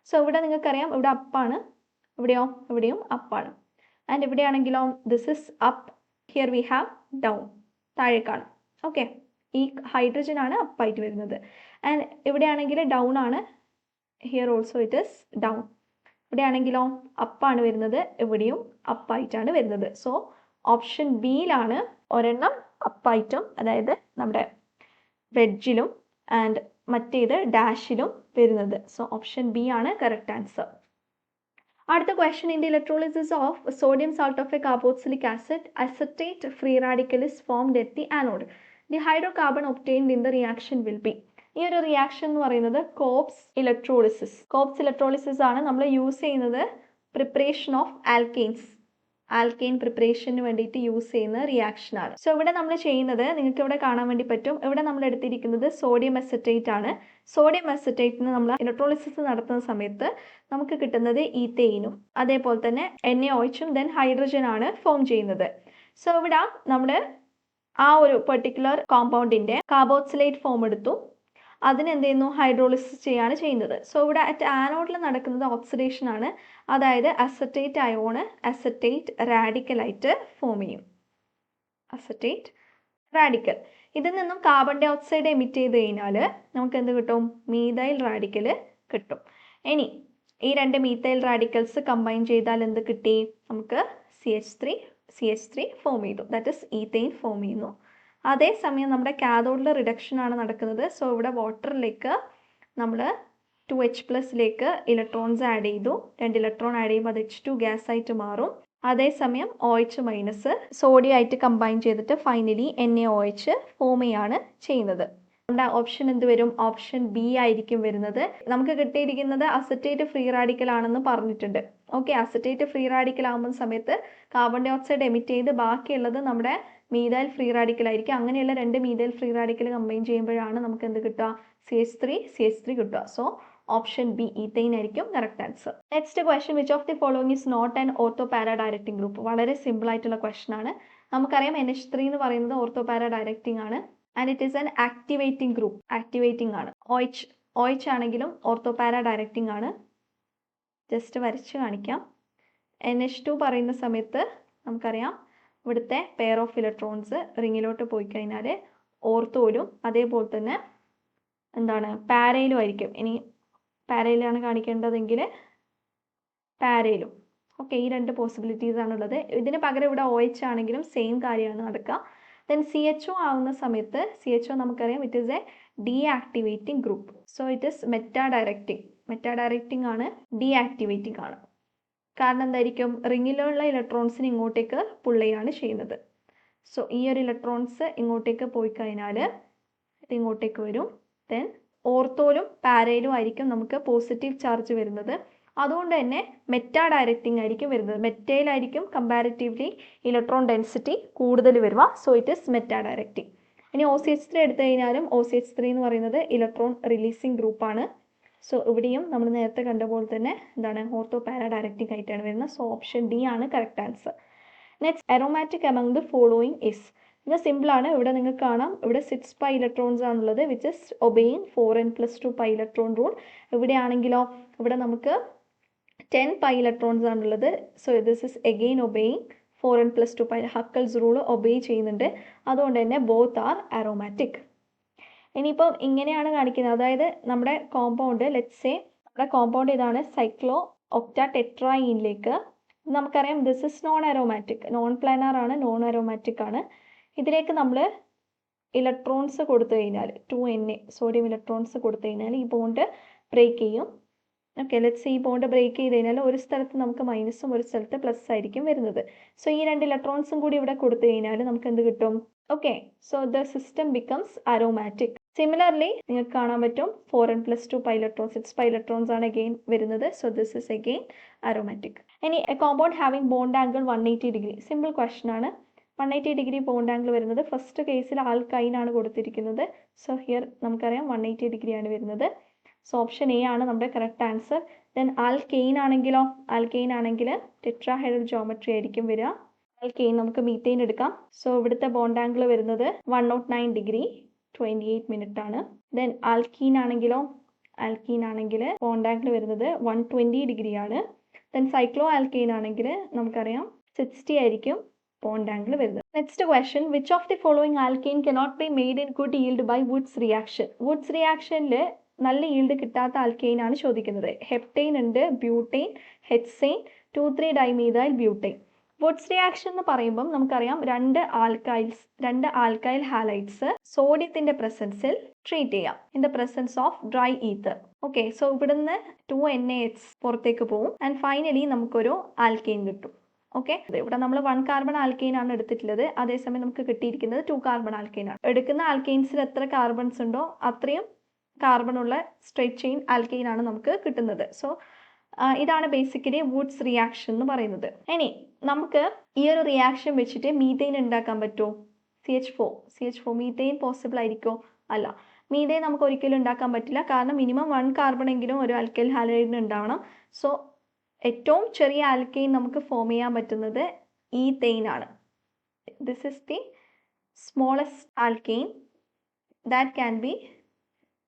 സോ ഇവിടെ നിങ്ങൾക്കറിയാം ഇവിടെ അപ്പാണ്, ഇവിടെയോ ഇവിടെയും അപ്പാണ്. ആൻഡ് ഇവിടെയാണെങ്കിലോ this is up, here we have down, താഴേക്കാണ്. ഓക്കെ, ഈ ഹൈഡ്രജൻ ആണ് അപ്പായിട്ട് വരുന്നത്. ആൻഡ് ഇവിടെയാണെങ്കിൽ ഡൗൺ ആണ്, here also it is down. ഇവിടെയാണെങ്കിലോ അപ്പാണ് വരുന്നത്, ഇവിടെയും അപ്പായിട്ടാണ് വരുന്നത്. സോ ഓപ്ഷൻ ബിയിലാണ് ഒരെണ്ണം അപ്പായിട്ടും, അതായത് നമ്മുടെ വെഡ്ജിലും ആൻഡ് മറ്റേത് ഡാഷിലും വരുന്നത്. സോ ഓപ്ഷൻ ബി ആണ് കറക്റ്റ് ആൻസർ. അടുത്ത question, in the electrolysis of sodium salt of A carboxylic acid, acetate free radical is formed at the anode. The hydrocarbon obtained in the reaction will be. ഈ ഒരു reaction എന്ന് പറയുന്നത് corps electrolysis. Corps electrolysis ആണ് നമ്മൾ use ചെയ്യുന്നത് preparation of alkanes. Alkane പ്രിപ്പറേഷന് വേണ്ടിയിട്ട് use ചെയ്യുന്ന reaction ആണ്. സോ ഇവിടെ നമ്മൾ ചെയ്യുന്നത് നിങ്ങൾക്ക് ഇവിടെ കാണാൻ വേണ്ടി പറ്റും. ഇവിടെ നമ്മൾ എടുത്തിരിക്കുന്നത് സോഡിയം അസറ്റേറ്റ് ആണ്. സോഡിയം അസറ്റേറ്റിന് നമ്മൾ ഇലക്ട്രോളിസിസ് നടത്തുന്ന സമയത്ത് നമുക്ക് കിട്ടുന്നത് ഈതെയിനും അതേപോലെ തന്നെ NaOHും ദെൻ ഹൈഡ്രജൻ ആണ് ഫോം ചെയ്യുന്നത്. സോ ഇവിടെ നമ്മൾ ആ ഒരു പെർട്ടിക്കുലർ കോമ്പൗണ്ടിന്റെ കാർബോക്സിലേറ്റ് ഫോം എടുത്തു, അതിനെന്ത് ചെയ്യുന്നു, ഹൈഡ്രോളിസിസ് ചെയ്യാണ് ചെയ്യുന്നത്. സോ ഇവിടെ അറ്റ് ആനോഡിൽ നടക്കുന്നത് ഓക്സിഡേഷൻ ആണ്, അതായത് അസറ്റേറ്റ് അയോണ് അസറ്റേറ്റ് റാഡിക്കലായിട്ട് ഫോം ചെയ്യും. Acetate radical. ഇതിൽ നിന്നും കാർബൺ ഡൈ ഓക്സൈഡ് എമിറ്റ് ചെയ്ത് കഴിഞ്ഞാൽ നമുക്ക് എന്ത് കിട്ടും, മീഥൈൽ റാഡിക്കൽ കിട്ടും. ഇനി ഈ 2 മീഥൈൽ റാഡിക്കൽസ് കമ്പൈൻ ചെയ്താൽ എന്ത് കിട്ടി, നമുക്ക് CH3 ഫോം ചെയ്തു, ദാറ്റ് ഇസ് ഈതെയിൻ ഫോം ചെയ്യുന്നു. അതേസമയം നമ്മുടെ കാഥോഡിൽ റിഡക്ഷൻ ആണ് നടക്കുന്നത്. സോ ഇവിടെ വാട്ടറിലേക്ക് നമ്മൾ 2H+ലേക്ക് ഇലക്ട്രോൺസ് ആഡ് ചെയ്തു. 2 ഇലക്ട്രോൺ ആഡ് ചെയ്യുമ്പോൾ അത് H2 ഗ്യാസ് ആയിട്ട് മാറും. അതേസമയം OH- സോഡിയം ആയിട്ട് കമ്പൈൻ ചെയ്തിട്ട് ഫൈനലി NaOH ഫോം ചെയ്യാണ് ചെയ്യുന്നത്. നമ്മുടെ ഓപ്ഷൻ എന്ത് വരും, ഓപ്ഷൻ ബി ആയിരിക്കും വരുന്നത്. നമുക്ക് കിട്ടിയിരിക്കുന്നത് അസറ്റേറ്റ് ഫ്രീ റാഡിക്കൽ ആണെന്ന് പറഞ്ഞിട്ടുണ്ട്. ഓക്കെ, അസറ്റേറ്റ് ഫ്രീ റാഡിക്കൽ ആകുന്ന സമയത്ത് കാർബൺ ഡൈ ഓക്സൈഡ് എമിറ്റ് ചെയ്ത് ബാക്കിയുള്ളത് നമ്മുടെ മീഥൈൽ ഫ്രീ റാഡിക്കൽ ആയിരിക്കും. അങ്ങനെയുള്ള 2 മീഥൈൽ ഫ്രീ റാഡിക്കൽ കമ്പൈൻ ചെയ്യുമ്പോഴാണ് നമുക്ക് എന്ത് കിട്ടുക, CH3 കിട്ടുക. സോ ഓപ്ഷൻ ബി ഈതെയിൻ ആയിരിക്കും correct answer. Next question, which of the following is not an ortho para directing group. വളരെ സിമ്പിൾ ആയിട്ടുള്ള ക്വസ്റ്റ്യൻ ആണ്. നമുക്കറിയാം NH3 എന്ന് പറയുന്നത് ഓർത്തോ പാരാ ഡയറക്റ്റിംഗ് ആണ്. And it is an activating group, activating ആണ്. OH ആണെങ്കിലും ഓർത്തോ പാരാ ഡയറക്റ്റിംഗ് ആണ്. ജസ്റ്റ് വരച്ച് കാണിക്കാം. NH2 പറയുന്ന സമയത്ത് നമുക്കറിയാം ഇവിടുത്തെ പെയർ ഓഫ് ഇലക്ട്രോൺസ് റിങ്ങിലോട്ട് പോയി കഴിഞ്ഞാൽ ഓർത്തോയിലും അതേപോലെ തന്നെ എന്താണ് പാരയിലും ആയിരിക്കും. ഇനി പാരയിലാണ് കാണിക്കേണ്ടതെങ്കിൽ പാരയിലും. ഓക്കെ, ഈ 2 പോസിബിലിറ്റീസ് ആണുള്ളത്. ഇതിന് പകരം ഇവിടെ OH ആണെങ്കിലും സെയിം കാര്യമാണ് നടക്കുക. ദെൻ CHO ആവുന്ന സമയത്ത് CHO നമുക്കറിയാം it is a deactivating group. So it is meta directing ആണ്, ഡീആക്ടിവേറ്റിംഗ് ആണ്. കാരണം എന്തായിരിക്കും, റിങ്ങിലുള്ള ഇലക്ട്രോൺസിന് ഇങ്ങോട്ടേക്ക് പുള്ളിയാണ് ചെയ്യുന്നത്. സോ ഈ ഒരു ഇലക്ട്രോൺസ് ഇങ്ങോട്ടേക്ക് പോയി കഴിഞ്ഞാൽ ഇത് ഇങ്ങോട്ടേക്ക് വരും. ദെൻ ഓർത്തോയിലും പാരയിലും ആയിരിക്കും നമുക്ക് പോസിറ്റീവ് ചാർജ് വരുന്നത്. അതുകൊണ്ട് തന്നെ മെറ്റാഡയറക്റ്റിംഗ് ആയിരിക്കും വരുന്നത്. മെറ്റയിലായിരിക്കും കമ്പാരിറ്റീവ്ലി ഇലക്ട്രോൺ ഡെൻസിറ്റി കൂടുതൽ വരിക. So it is meta directing. ഇനി OCH3 എടുത്തു കഴിഞ്ഞാലും OCH3 എന്ന് പറയുന്നത് ഇലക്ട്രോൺ റിലീസിങ് ഗ്രൂപ്പാണ്. സോ ഇവിടെയും നമ്മൾ നേരത്തെ കണ്ട പോലെ തന്നെ എന്താണ്, ഓർത്തോ പാരാഡയറക്റ്റിക് ആയിട്ടാണ് വരുന്നത്. സോ ഓപ്ഷൻ ഡി ആണ് correct answer. Next, aromatic among the following is. ഇത് സിമ്പിളാണ്. ഇവിടെ നിങ്ങൾക്ക് കാണാം, ഇവിടെ 6 pi ഇലക്ട്രോൺസ് ആണുള്ളത് which is obeying 4n+2 pi electron rule. ഇവിടെയാണെങ്കിലോ ഇവിടെ നമുക്ക് 10 pi ഇലക്ട്രോൺസ് ആണുള്ളത്. So this is again obeying 4n+2 pi. Huckel's rule obey ചെയ്യുന്നുണ്ട്. അതുകൊണ്ട് തന്നെ ബോത്ത് ആർ അരോമാറ്റിക്. ഇനിയിപ്പം ഇങ്ങനെയാണ് കാണിക്കുന്നത്. അതായത് നമ്മുടെ കോമ്പൗണ്ട്, ലെറ്റ്സ് സേ നമ്മുടെ കോമ്പൗണ്ട് ഇതാണ്, സൈക്ലോ ഒക്ടാ ടെട്രായിനിലേക്ക് നമുക്കറിയാം this is known aromatic, non planar ആണ്, നോൺ അരോമാറ്റിക് ആണ്. ഇതിലേക്ക് നമ്മൾ ഇലക്ട്രോൺസ് കൊടുത്തു കഴിഞ്ഞാൽ 2Na സോഡിയം ഇലക്ട്രോൺസ് കൊടുത്തു കഴിഞ്ഞാൽ ഈ ബോണ്ട് ബ്രേക്ക് ചെയ്യും. ഓക്കെ, ലെറ്റ്സ് ഈ ബോണ്ട് ബ്രേക്ക് ചെയ്ത് കഴിഞ്ഞാൽ ഒരു സ്ഥലത്ത് നമുക്ക് മൈനസും ഒരു സ്ഥലത്ത് പ്ലസ് ആയിരിക്കും വരുന്നത്. സോ ഈ 2 ഇലക്ട്രോൺസും കൂടി ഇവിടെ കൊടുത്തു കഴിഞ്ഞാൽ നമുക്ക് എന്ത് കിട്ടും? Okay, so the system becomes aromatic. Similarly നിങ്ങൾക്ക് കാണാൻ പറ്റും 4n+2 pi electrons, 6 pi electrons ആണ് അഗെയിൻ വരുന്നത്. So this is again aromatic. ഇനി a compound having bond angle 180 degree. Simple question ആണ്. 180 ഡിഗ്രി ബോണ്ട് ആംഗിൾ വരുന്നത് ഫസ്റ്റ് കേസിൽ ആൽക്കൈൻ ആണ് കൊടുത്തിരിക്കുന്നത്. സോ ഹിയർ നമുക്കറിയാം 180 ഡിഗ്രി ആണ് വരുന്നത്. സോ ഓപ്ഷൻ എ ആണ് നമ്മുടെ കറക്റ്റ് ആൻസർ. ദെൻ ആൽക്കെയിൻ ആണെങ്കിലോ, ആൽക്കെയിൻ ആണെങ്കിൽ ടെട്രാഹെഡ്രൽ ജോമെട്രി ആയിരിക്കും വരിക. ആൽക്കെയിൻ നമുക്ക് മീതെയിൻ എടുക്കാം. സോ ഇവിടുത്തെ ബോണ്ട് ആംഗിൾ വരുന്നത് 109 ഡിഗ്രി 28 മിനിറ്റ് ആണ്. ദെൻ ആൽക്കീൻ ആണെങ്കിലോ, ആൽക്കീൻ ആണെങ്കിൽ ബോണ്ട് ആംഗിൾ വരുന്നത് 120 ഡിഗ്രി ആണ്. ദെൻ സൈക്ലോ ആൽക്കെയിൻ ആണെങ്കിൽ നമുക്കറിയാം 60 ആയിരിക്കും ബോണ്ട് ആംഗിൾ വരുന്നത്. Next question, which of the following alkane cannot be made in good yield by Wurtz reaction. Wurtz റിയാക്ഷനിൽ നല്ല ഈൽഡ് കിട്ടാത്ത ആൽക്കെയിൻ ആണ് ചോദിക്കുന്നത്. ഹെപ്റ്റെയിൻ ഉണ്ട്, ബ്യൂട്ടെയിൻ, ഹെക്സെയിൻ, 2,3-ഡൈമീഥൈൽ ബ്യൂട്ടെയിൻ. വുഡ്സ് റിയാക്ഷൻ എന്ന് പറയുമ്പം നമുക്കറിയാം രണ്ട് ആൽക്കൈൽ ഹാലൈഡ്സ് സോഡിയത്തിന്റെ പ്രസൻസിൽ ട്രീറ്റ് ചെയ്യാം in the presence of dry ether. Okay, so ഇവിടുന്ന് 2NaH പുറത്തേക്ക് പോകും ആൻഡ് ഫൈനലി നമുക്കൊരു ആൽക്കെയിൻ കിട്ടും. ഓക്കെ, ഇവിടെ നമ്മൾ 1 കാർബൺ ആൽക്കെയിൻ ആണ് എടുത്തിട്ടുള്ളത്. അതേസമയം നമുക്ക് കിട്ടിയിരിക്കുന്നത് 2 കാർബൺ ആൽക്കെയിൻ ആണ്. എടുക്കുന്ന ആൽക്കെയിൻസിൽ എത്ര കാർബൺസ് ഉണ്ടോ അത്രയും കാർബൺ ഉള്ള സ്ട്രേറ്റ് ചെയിൻ ആൽക്കെയിൻ ആണ് നമുക്ക് കിട്ടുന്നത്. സോ ഇതാണ് ബേസിക്കലി വുഡ്സ് റിയാക്ഷൻ എന്ന് പറയുന്നത്. ഇനി നമുക്ക് ഈ ഒരു റിയാക്ഷൻ വെച്ചിട്ട് മീതെയിൻ ഉണ്ടാക്കാൻ പറ്റുമോ? CH4 മീതെയിൻ പോസിബിൾ ആയിരിക്കുമോ? അല്ല, മീതെയിൻ നമുക്ക് ഒരിക്കലും ഉണ്ടാക്കാൻ പറ്റില്ല. കാരണം മിനിമം 1 കാർബൺ എങ്കിലും ഒരു ആൽക്കൈൽ ഹാലൈഡിന് ഉണ്ടാവണം. സോ ഏറ്റവും ചെറിയ ആൽക്കെയിൻ നമുക്ക് ഫോം ചെയ്യാൻ പറ്റുന്നത് ഈതെയിൻ ആണ്. This is the smallest alkane that can be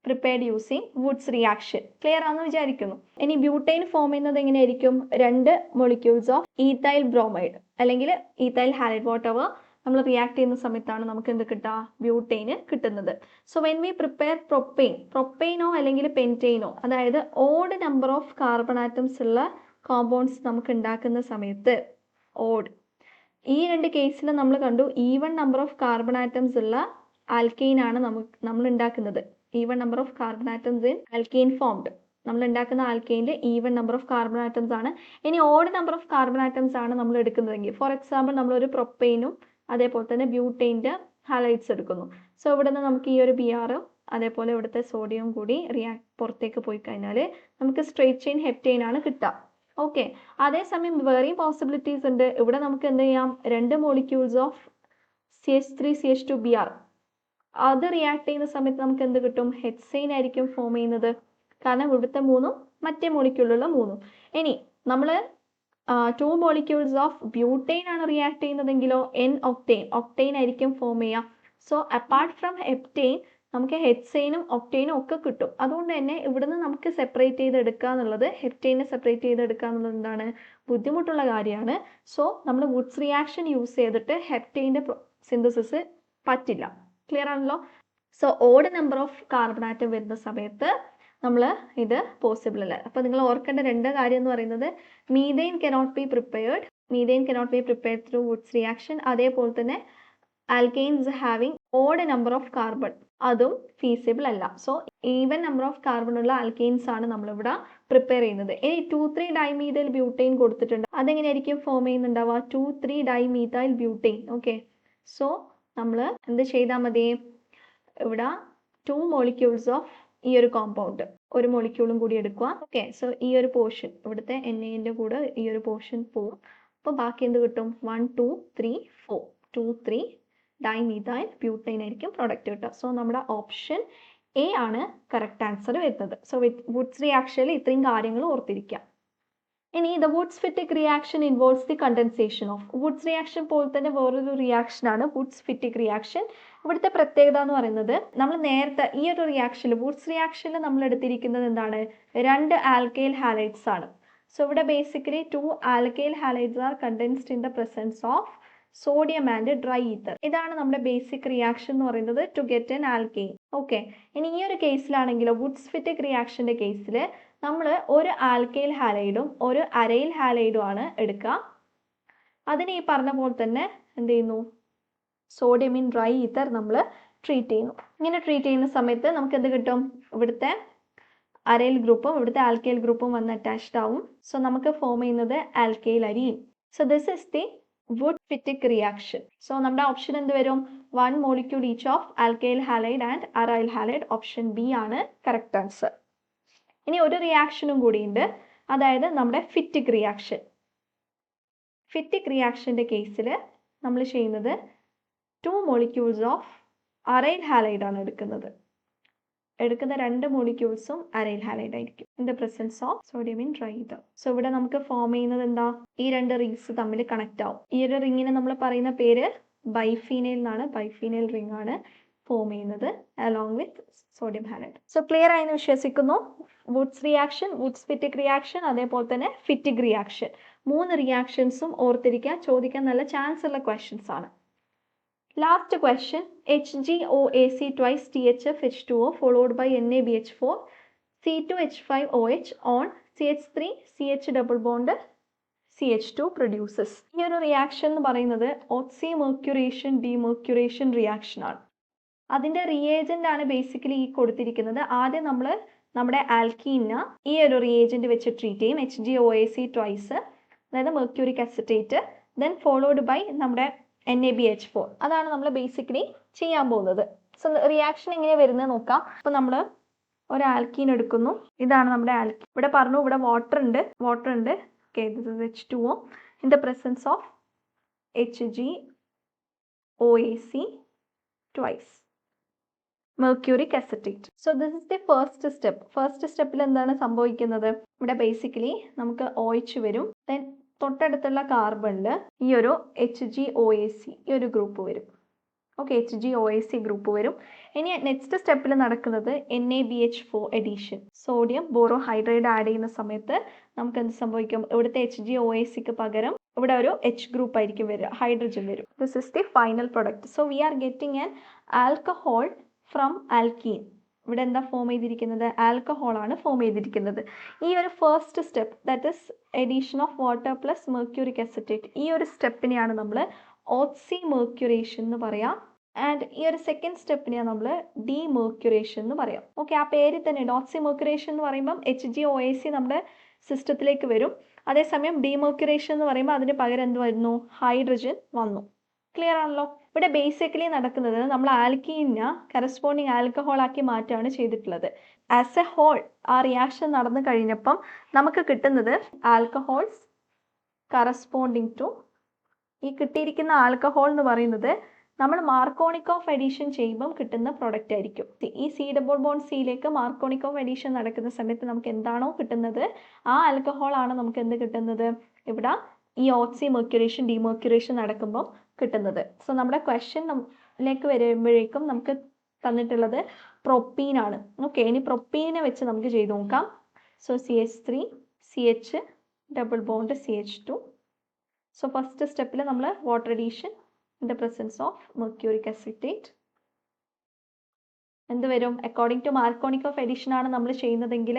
prepared using Woods reaction. Clear ആണെന്ന് വിചാരിക്കുന്നു. ഇനി ബ്യൂട്ടെയിൻ ഫോം ചെയ്യുന്നത് എങ്ങനെയായിരിക്കും? 2 molecules ഓഫ് ഈത്തൈൽ ബ്രോമൈഡ് അല്ലെങ്കിൽ ഈത്തൈൽ ഹാലൈഡ് വാട്ടെവർ നമ്മൾ റിയാക്ട് ചെയ്യുന്ന സമയത്താണ് നമുക്ക് എന്ത് കിട്ടുക? ബ്യൂട്ടെയിന് കിട്ടുന്നത്. സോ വെൻ വി പ്രിപ്പയർ പ്രൊപ്പെയിനോ അല്ലെങ്കിൽ പെൻറ്റെയിനോ, അതായത് odd number of carbon atoms ഉള്ള കോമ്പൗണ്ട്സ് നമുക്ക് ഉണ്ടാക്കുന്ന സമയത്ത് ഈ 2 കേസിൽ നമ്മൾ കണ്ടു even number of carbon atoms ഉള്ള ആൽക്കെയിൻ ആണ് നമ്മൾ ഉണ്ടാക്കുന്നത്. Even number of carbon atoms in alkane formed. നമ്മൾ ഉണ്ടാക്കുന്ന ആൽക്കെയിനിൽ even number of carbon atoms ആണ്. ഇനി odd number of carbon atoms ആണ് നമ്മൾ എടുക്കുന്നതെങ്കിൽ, ഫോർ എക്സാമ്പിൾ നമ്മളൊരു പ്രൊപ്പെയിനും അതേപോലെ തന്നെ ബ്യൂട്ടെയിൻ്റെ ഹാലൈഡ്സ് എടുക്കുന്നു. സോ ഇവിടെ നിന്ന് നമുക്ക് ഈ ഒരു Br അതേപോലെ ഇവിടുത്തെ സോഡിയം കൂടി പുറത്തേക്ക് പോയി കഴിഞ്ഞാൽ നമുക്ക് സ്ട്രേറ്റ് ചെയിൻ ഹെപ്റ്റെയിൻ ആണ് കിട്ടുക. ഓക്കെ, അതേസമയം വേറെയും പോസിബിലിറ്റീസ് ഉണ്ട്. ഇവിടെ നമുക്ക് എന്ത് ചെയ്യാം? 2 molecules ഓഫ് CH3CH2Br അത് റിയാക്ട് ചെയ്യുന്ന സമയത്ത് നമുക്ക് എന്ത് കിട്ടും? ഹെക്സെയിൻ ആയിരിക്കും ഫോം ചെയ്യുന്നത്. കാരണം ഇവിടുത്തെ 3ഉം മറ്റേ മോളിക്യൂളിലുള്ള 3ഉം. ഇനി നമ്മൾ 2 molecules ഓഫ് ബ്യൂട്ടെയിൻ ആണ് റിയാക്ട് ചെയ്യുന്നതെങ്കിലോ ഒക്ടെയിൻ ആയിരിക്കും ഫോം ചെയ്യുക. സോ അപ്പാർട്ട് ഫ്രം ഹെപ്റ്റെയിൻ നമുക്ക് ഹെക്സെയിനും ഒക്ടെയിനും ഒക്കെ കിട്ടും. അതുകൊണ്ട് തന്നെ ഇവിടുന്ന് നമുക്ക് സെപ്പറേറ്റ് ചെയ്തെടുക്കുക എന്നുള്ളത്, ഹെപ്റ്റെയിനെ സെപ്പറേറ്റ് ചെയ്തെടുക്കുക എന്നുള്ളത് എന്താണ്? ബുദ്ധിമുട്ടുള്ള കാര്യമാണ്. സോ നമ്മൾ വുഡ്സ് റിയാക്ഷൻ യൂസ് ചെയ്തിട്ട് ഹെപ്റ്റെയിൻ്റെ സിന്തസിസ് പറ്റില്ല. ക്ലിയർ ആണല്ലോ? So odd number of carbon atom വരുന്ന സമയത്ത് നമ്മൾ ഇത് പോസിബിൾ അല്ല. അപ്പോൾ നിങ്ങൾ ഓർക്കേണ്ട 2 കാര്യം എന്ന് പറയുന്നത് methane cannot be prepared through Wurtz reaction. അതേപോലെ തന്നെ alkanes having odd number of carbon, അതും ഫീസിബിൾ അല്ല. So even number of carbon ഉള്ള ആൽക്കെയിൻസ് ആണ് നമ്മളിവിടെ പ്രിപ്പയർ ചെയ്യുന്നത്. ഇനി 2,3 ഡൈമീഥൈൽ ബ്യൂട്ടെയിൻ കൊടുത്തിട്ടുണ്ട്. അതെങ്ങനെയായിരിക്കും ഫോം ചെയ്യുന്നുണ്ടാവുക? 2,3 ഡൈമീഥൈൽ ബ്യൂട്ടെയിൻ. ഓക്കെ, സോ നമ്മൾ എന്ത് ചെയ്താൽ മതി? ഇവിടെ 2 molecules ഓഫ് ഈ ഒരു കോമ്പൗണ്ട്, ഒരു മോളിക്യൂളും കൂടി എടുക്കുക. ഓക്കെ, സോ ഈ ഒരു പോർഷൻ ഇവിടുത്തെ Na-ൻ്റെ കൂടെ ഈ ഒരു പോർഷൻ പോവും. അപ്പോൾ ബാക്കി എന്ത് കിട്ടും? 1 2 3 4 2 3 ഡൈമീഥൈൽ ബ്യൂട്ടെയിൻ ആയിരിക്കും പ്രൊഡക്റ്റ് കിട്ടുക. സോ നമ്മുടെ ഓപ്ഷൻ എ ആണ് കറക്റ്റ് ആൻസർ വരുന്നത്. സോ വുഡ്സ് റിയാക്ഷനിൽ ഇത്രയും കാര്യങ്ങൾ ഓർത്തിരിക്കുക. ഇനി the Wurtz Fittig reaction involves the condensation of. Wurtz reaction പോലെ തന്നെ വേറൊരു റിയാക്ഷനാണ് വുഡ്സ്-ഫിറ്റിക് റിയാക്ഷൻ. ഇവിടുത്തെ പ്രത്യേകത എന്ന് പറയുന്നത്, നമ്മൾ നേരത്തെ ഈ ഒരു റിയാക്ഷനിൽ വുഡ്സ് റിയാക്ഷനിൽ നമ്മൾ എടുത്തിരിക്കുന്നത് എന്താണ്? 2 ആൽക്കൈൽ ഹാലൈഡ്സ് ആണ്. സോ ഇവിടെ basically 2 alkyl halides are condensed in the presence of sodium and dry ether. ഇതാണ് നമ്മുടെ ബേസിക് റിയാക്ഷൻ എന്ന് പറയുന്നത് to get n alkane. Okay, ഇനി ഈ ഒരു കേസിലാണെങ്കിലോ, വുഡ്സ്-ഫിറ്റിക് റിയാക്ഷൻ്റെ കേസിൽ നമ്മൾ ഒരു ആൽക്കൈൽ ഹാലൈഡും ഒരു അരൈൽ ഹാലൈഡും ആണ് എടുക്കുക. അതിന് ഈ പറഞ്ഞ പോലെ തന്നെ എന്ത് ചെയ്യുന്നു? സോഡിയം ഇൻ ഡ്രൈ ഈത്തർ നമ്മൾ ട്രീറ്റ് ചെയ്യുന്നു. ഇങ്ങനെ ട്രീറ്റ് ചെയ്യുന്ന സമയത്ത് നമുക്ക് എന്ത് കിട്ടും? ഇവിടുത്തെ അരൈൽ ഗ്രൂപ്പും ഇവിടുത്തെ ആൽക്കൈൽ ഗ്രൂപ്പും വന്ന് അറ്റാച്ച്ഡ് ആവും. സോ നമുക്ക് ഫോം ചെയ്യുന്നത് alkyl arene. So this is the Wurtz Fittig reaction. So നമ്മുടെ ഓപ്ഷൻ എന്ത് വരും? 1 molecule each of alkyl halide and aryl halide. Option B ആണ് കറക്റ്റ് ആൻസർ. ഇനി ഒരു റിയാക്ഷനും കൂടിയുണ്ട്, അതായത് നമ്മുടെ ഫിറ്റിക് റിയാക്ഷൻ. ഫിറ്റിക് റിയാക്ഷൻ്റെ കേസിൽ നമ്മൾ ചെയ്യുന്നത് 2 molecules ഓഫ് അരൈൽ ഹാലൈഡ് ആണ് എടുക്കുന്നത്. എടുക്കുന്ന 2 moleculesഉം അരൈൽ ഹാലൈഡ് ആയിരിക്കും in the presence of sodium in dry ether. So ഇവിടെ നമുക്ക് ഫോം ചെയ്യുന്നത് എന്താ? ഈ 2 റിങ്സ് തമ്മിൽ കണക്ട് ആവും. ഈ ഒരു റിങ്ങിനെ നമ്മൾ പറയുന്ന പേര് ബൈഫീനൈൽ എന്നാണ്. ബൈഫീനൈൽ റിംഗ് ആണ് ഫോം ചെയ്യുന്നത് along with sodium halide. So clear ആയെന്ന് വിശ്വസിക്കുന്നു. വുഡ്സ് റിയാക്ഷൻ, വുഡ്സ്-ഫിറ്റിക് റിയാക്ഷൻ, അതേപോലെ തന്നെ ഫിറ്റിക് റിയാക്ഷൻ, 3 റിയാക്ഷൻസും ഓർത്തിരിക്കാൻ, ചോദിക്കാൻ നല്ല ചാൻസ് ഉള്ള ക്വസ്റ്റ്യൻസ് ആണ്. Last question, HgOAc twice THF-H2O followed by NaBH4 C2H5OH on CH3 CH double bond CH2 produces. ഈ ഒരു റിയാക്ഷൻ എന്ന് പറയുന്നത് ഓക്സിമെർക്യുറേഷൻ ഡീമെർക്യുറേഷൻ റിയാക്ഷൻ ആണ്. അതിൻ്റെ റിയേജൻ്റ് ആണ് ബേസിക്കലി ഈ കൊടുത്തിരിക്കുന്നത്. ആദ്യം നമ്മൾ നമ്മുടെ ആൽക്കീനെ ഈ ഒരു റിയേജൻ്റ് വെച്ച് ട്രീറ്റ് ചെയ്യും, HgOAc ട്വൈസ്, അതായത് മെർക്യൂറിക് അസറ്റേറ്റ്, ദെൻ ഫോളോഡ് ബൈ നമ്മുടെ NaBH4. അതാണ് നമ്മൾ ബേസിക്കലി ചെയ്യാൻ പോകുന്നത്. സോ റിയാക്ഷൻ എങ്ങനെ വരുന്നത് നോക്കാം. അപ്പോൾ നമ്മൾ ഒരു ആൽക്കീൻ എടുക്കുന്നു. ഇതാണ് നമ്മുടെ ആൽക്കീൻ. ഇവിടെ പറഞ്ഞു ഇവിടെ വാട്ടർ ഉണ്ട്. Okay, this is H2O in the presence of HgOAc twice mercuric acetate. So this is the first step. First സ്റ്റെപ്പിൽ എന്താണ് സംഭവിക്കുന്നത്? ഇവിടെ ബേസിക്കലി നമുക്ക് OH വരും. ദെൻ തൊട്ടടുത്തുള്ള കാർബണിൽ ഈ ഒരു HgOAc ഈ ഒരു ഗ്രൂപ്പ് വരും. ഓക്കെ, HgOAc ഗ്രൂപ്പ് വരും. ഇനി നെക്സ്റ്റ് സ്റ്റെപ്പിൽ നടക്കുന്നത് NaBH4 edition. Sodium borohydride add ചെയ്യുന്ന സമയത്ത് നമുക്ക് എന്ത് സംഭവിക്കും? ഇവിടുത്തെ HgOAcക്ക് പകരം ഇവിടെ ഒരു H ഗ്രൂപ്പ് ആയിരിക്കും വരിക, ഹൈഡ്രജൻ വരും. This is the final product. So we are getting an alcohol from alkene. ഇവിടെ എന്താ ഫോം ചെയ്തിരിക്കുന്നത്? ആൽക്കഹോൾ ആണ് ഫോം ചെയ്തിരിക്കുന്നത്. ഈ ഒരു first step, that is addition of water plus mercuric acetate, ഈ ഒരു സ്റ്റെപ്പിനെയാണ് നമ്മൾ ഓക്സിമെർക്യുറേഷൻ എന്ന് പറയാം. ആൻഡ് ഈ ഒരു സെക്കൻഡ് സ്റ്റെപ്പിനെയാണ് നമ്മൾ ഡീമെർക്യുറേഷൻ എന്ന് പറയാം. ഓക്കെ, ആ പേരിൽ തന്നെ ഓക്സിമെർക്യുറേഷൻ എന്ന് പറയുമ്പം HgOAc നമ്മുടെ സിസ്റ്റത്തിലേക്ക് വരും. അതേസമയം ഡീമെർക്യുറേഷൻ എന്ന് പറയുമ്പോൾ അതിന് പകരം എന്ത് വരുന്നു? ഹൈഡ്രജൻ വന്നു. ക്ലിയർ ആണല്ലോ? ഇവിടെ ബേസിക്കലി നടക്കുന്നത് നമ്മൾ ആൽക്കീനെ കറസ്പോണ്ടിങ് ആൽക്കഹോൾ ആക്കി മാറ്റുകയാണ് ചെയ്തിട്ടുള്ളത്. ആസ് എ ഹോൾ ആ റിയാക്ഷൻ നടന്നു കഴിഞ്ഞപ്പം നമുക്ക് കിട്ടുന്നത് ആൽക്കഹോൾസ് കറസ്പോണ്ടിങ് ടു, ഈ കിട്ടിയിരിക്കുന്ന ആൽക്കഹോൾ എന്ന് പറയുന്നത് നമ്മൾ മാർക്കോണിക്കോഫ് എഡീഷൻ ചെയ്യുമ്പം കിട്ടുന്ന പ്രൊഡക്റ്റ് ആയിരിക്കും. ഈ C ഡബിൾ ബോണ്ട് സിയിലേക്ക് മാർക്കോണിക്കോഫ് എഡീഷൻ നടക്കുന്ന സമയത്ത് നമുക്ക് എന്താണോ കിട്ടുന്നത് ആ ആൽക്കഹോൾ ആണ് നമുക്ക് എന്ത് കിട്ടുന്നത്? ഇവിടെ ഈ ഓക്സിമെർക്യുറേഷൻ ഡീമെർക്യുറേഷൻ നടക്കുമ്പോൾ കിട്ടുന്നത്. സോ നമ്മുടെ ക്വസ്റ്റ്യനിലേക്ക് വരുമ്പോഴേക്കും നമുക്ക് തന്നിട്ടുള്ളത് പ്രൊപ്പീൻ ആണ്. ഓക്കെ, ഇനി പ്രൊപ്പീനെ വെച്ച് നമുക്ക് ചെയ്ത് നോക്കാം. So CH3 CH double bond CH2. So first സ്റ്റെപ്പിൽ നമ്മൾ water addition in the presence of mercuric acetate എന്ത് വരും? അക്കോർഡിംഗ് ടു മാർക്കോണിക്കോഫ് എഡിഷൻ ആണ് നമ്മൾ ചെയ്യുന്നതെങ്കിൽ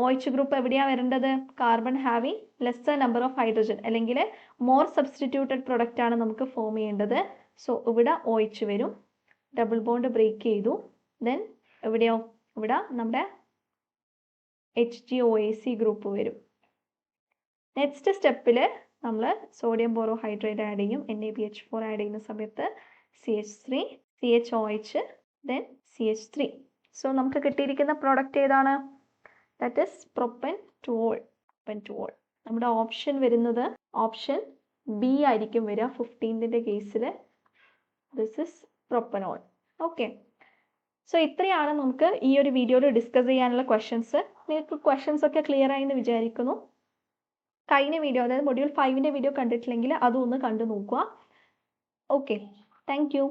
OH ഗ്രൂപ്പ് എവിടെയാണ് വരേണ്ടത്? Carbon having lesser number of hydrogen, അല്ലെങ്കിൽ മോർ സബ്സ്റ്റിറ്റ്യൂട്ടഡ് പ്രൊഡക്റ്റ് ആണ് നമുക്ക് ഫോം ചെയ്യേണ്ടത്. സോ ഇവിടെ OH വരും, ഡബിൾ ബോണ്ട് ബ്രേക്ക് ചെയ്തു. ദെൻ എവിടെയോ ഇവിടെ നമ്മുടെ HgOAC ഗ്രൂപ്പ് വരും. നെക്സ്റ്റ് സ്റ്റെപ്പിൽ നമ്മൾ സോഡിയം ബോറോഹൈഡ്രേറ്റ് ആഡ് ചെയ്യും. NaBH4 ആഡ് ചെയ്യുന്ന സമയത്ത് CH3, CHOH, then CH3. So നമുക്ക് കിട്ടിയിരിക്കുന്ന പ്രോഡക്റ്റ് ഏതാണ്? That is propanol. നമ്മുടെ ഓപ്ഷൻ വരുന്നത് ഓപ്ഷൻ B ആയിരിക്കും വരിക 15ന്റെ കേസിൽ. This is propanol. Okay, so ഇത്രയാണ് നമുക്ക് ഈ ഒരു വീഡിയോയിൽ ഡിസ്കസ് ചെയ്യാനുള്ള ക്വസ്റ്റ്യൻസ്. നിങ്ങൾക്ക് ക്വസ്റ്റ്യൻസ് ഒക്കെ ക്ലിയർ ആയി എന്ന് വിചാരിക്കുന്നു. കഴിഞ്ഞ വീഡിയോ, അതായത് മൊഡ്യൂൾ 5ന്റെ വീഡിയോ കണ്ടിട്ടില്ലെങ്കിൽ അതും ഒന്ന് കണ്ടു നോക്കുക. Okay, thank you.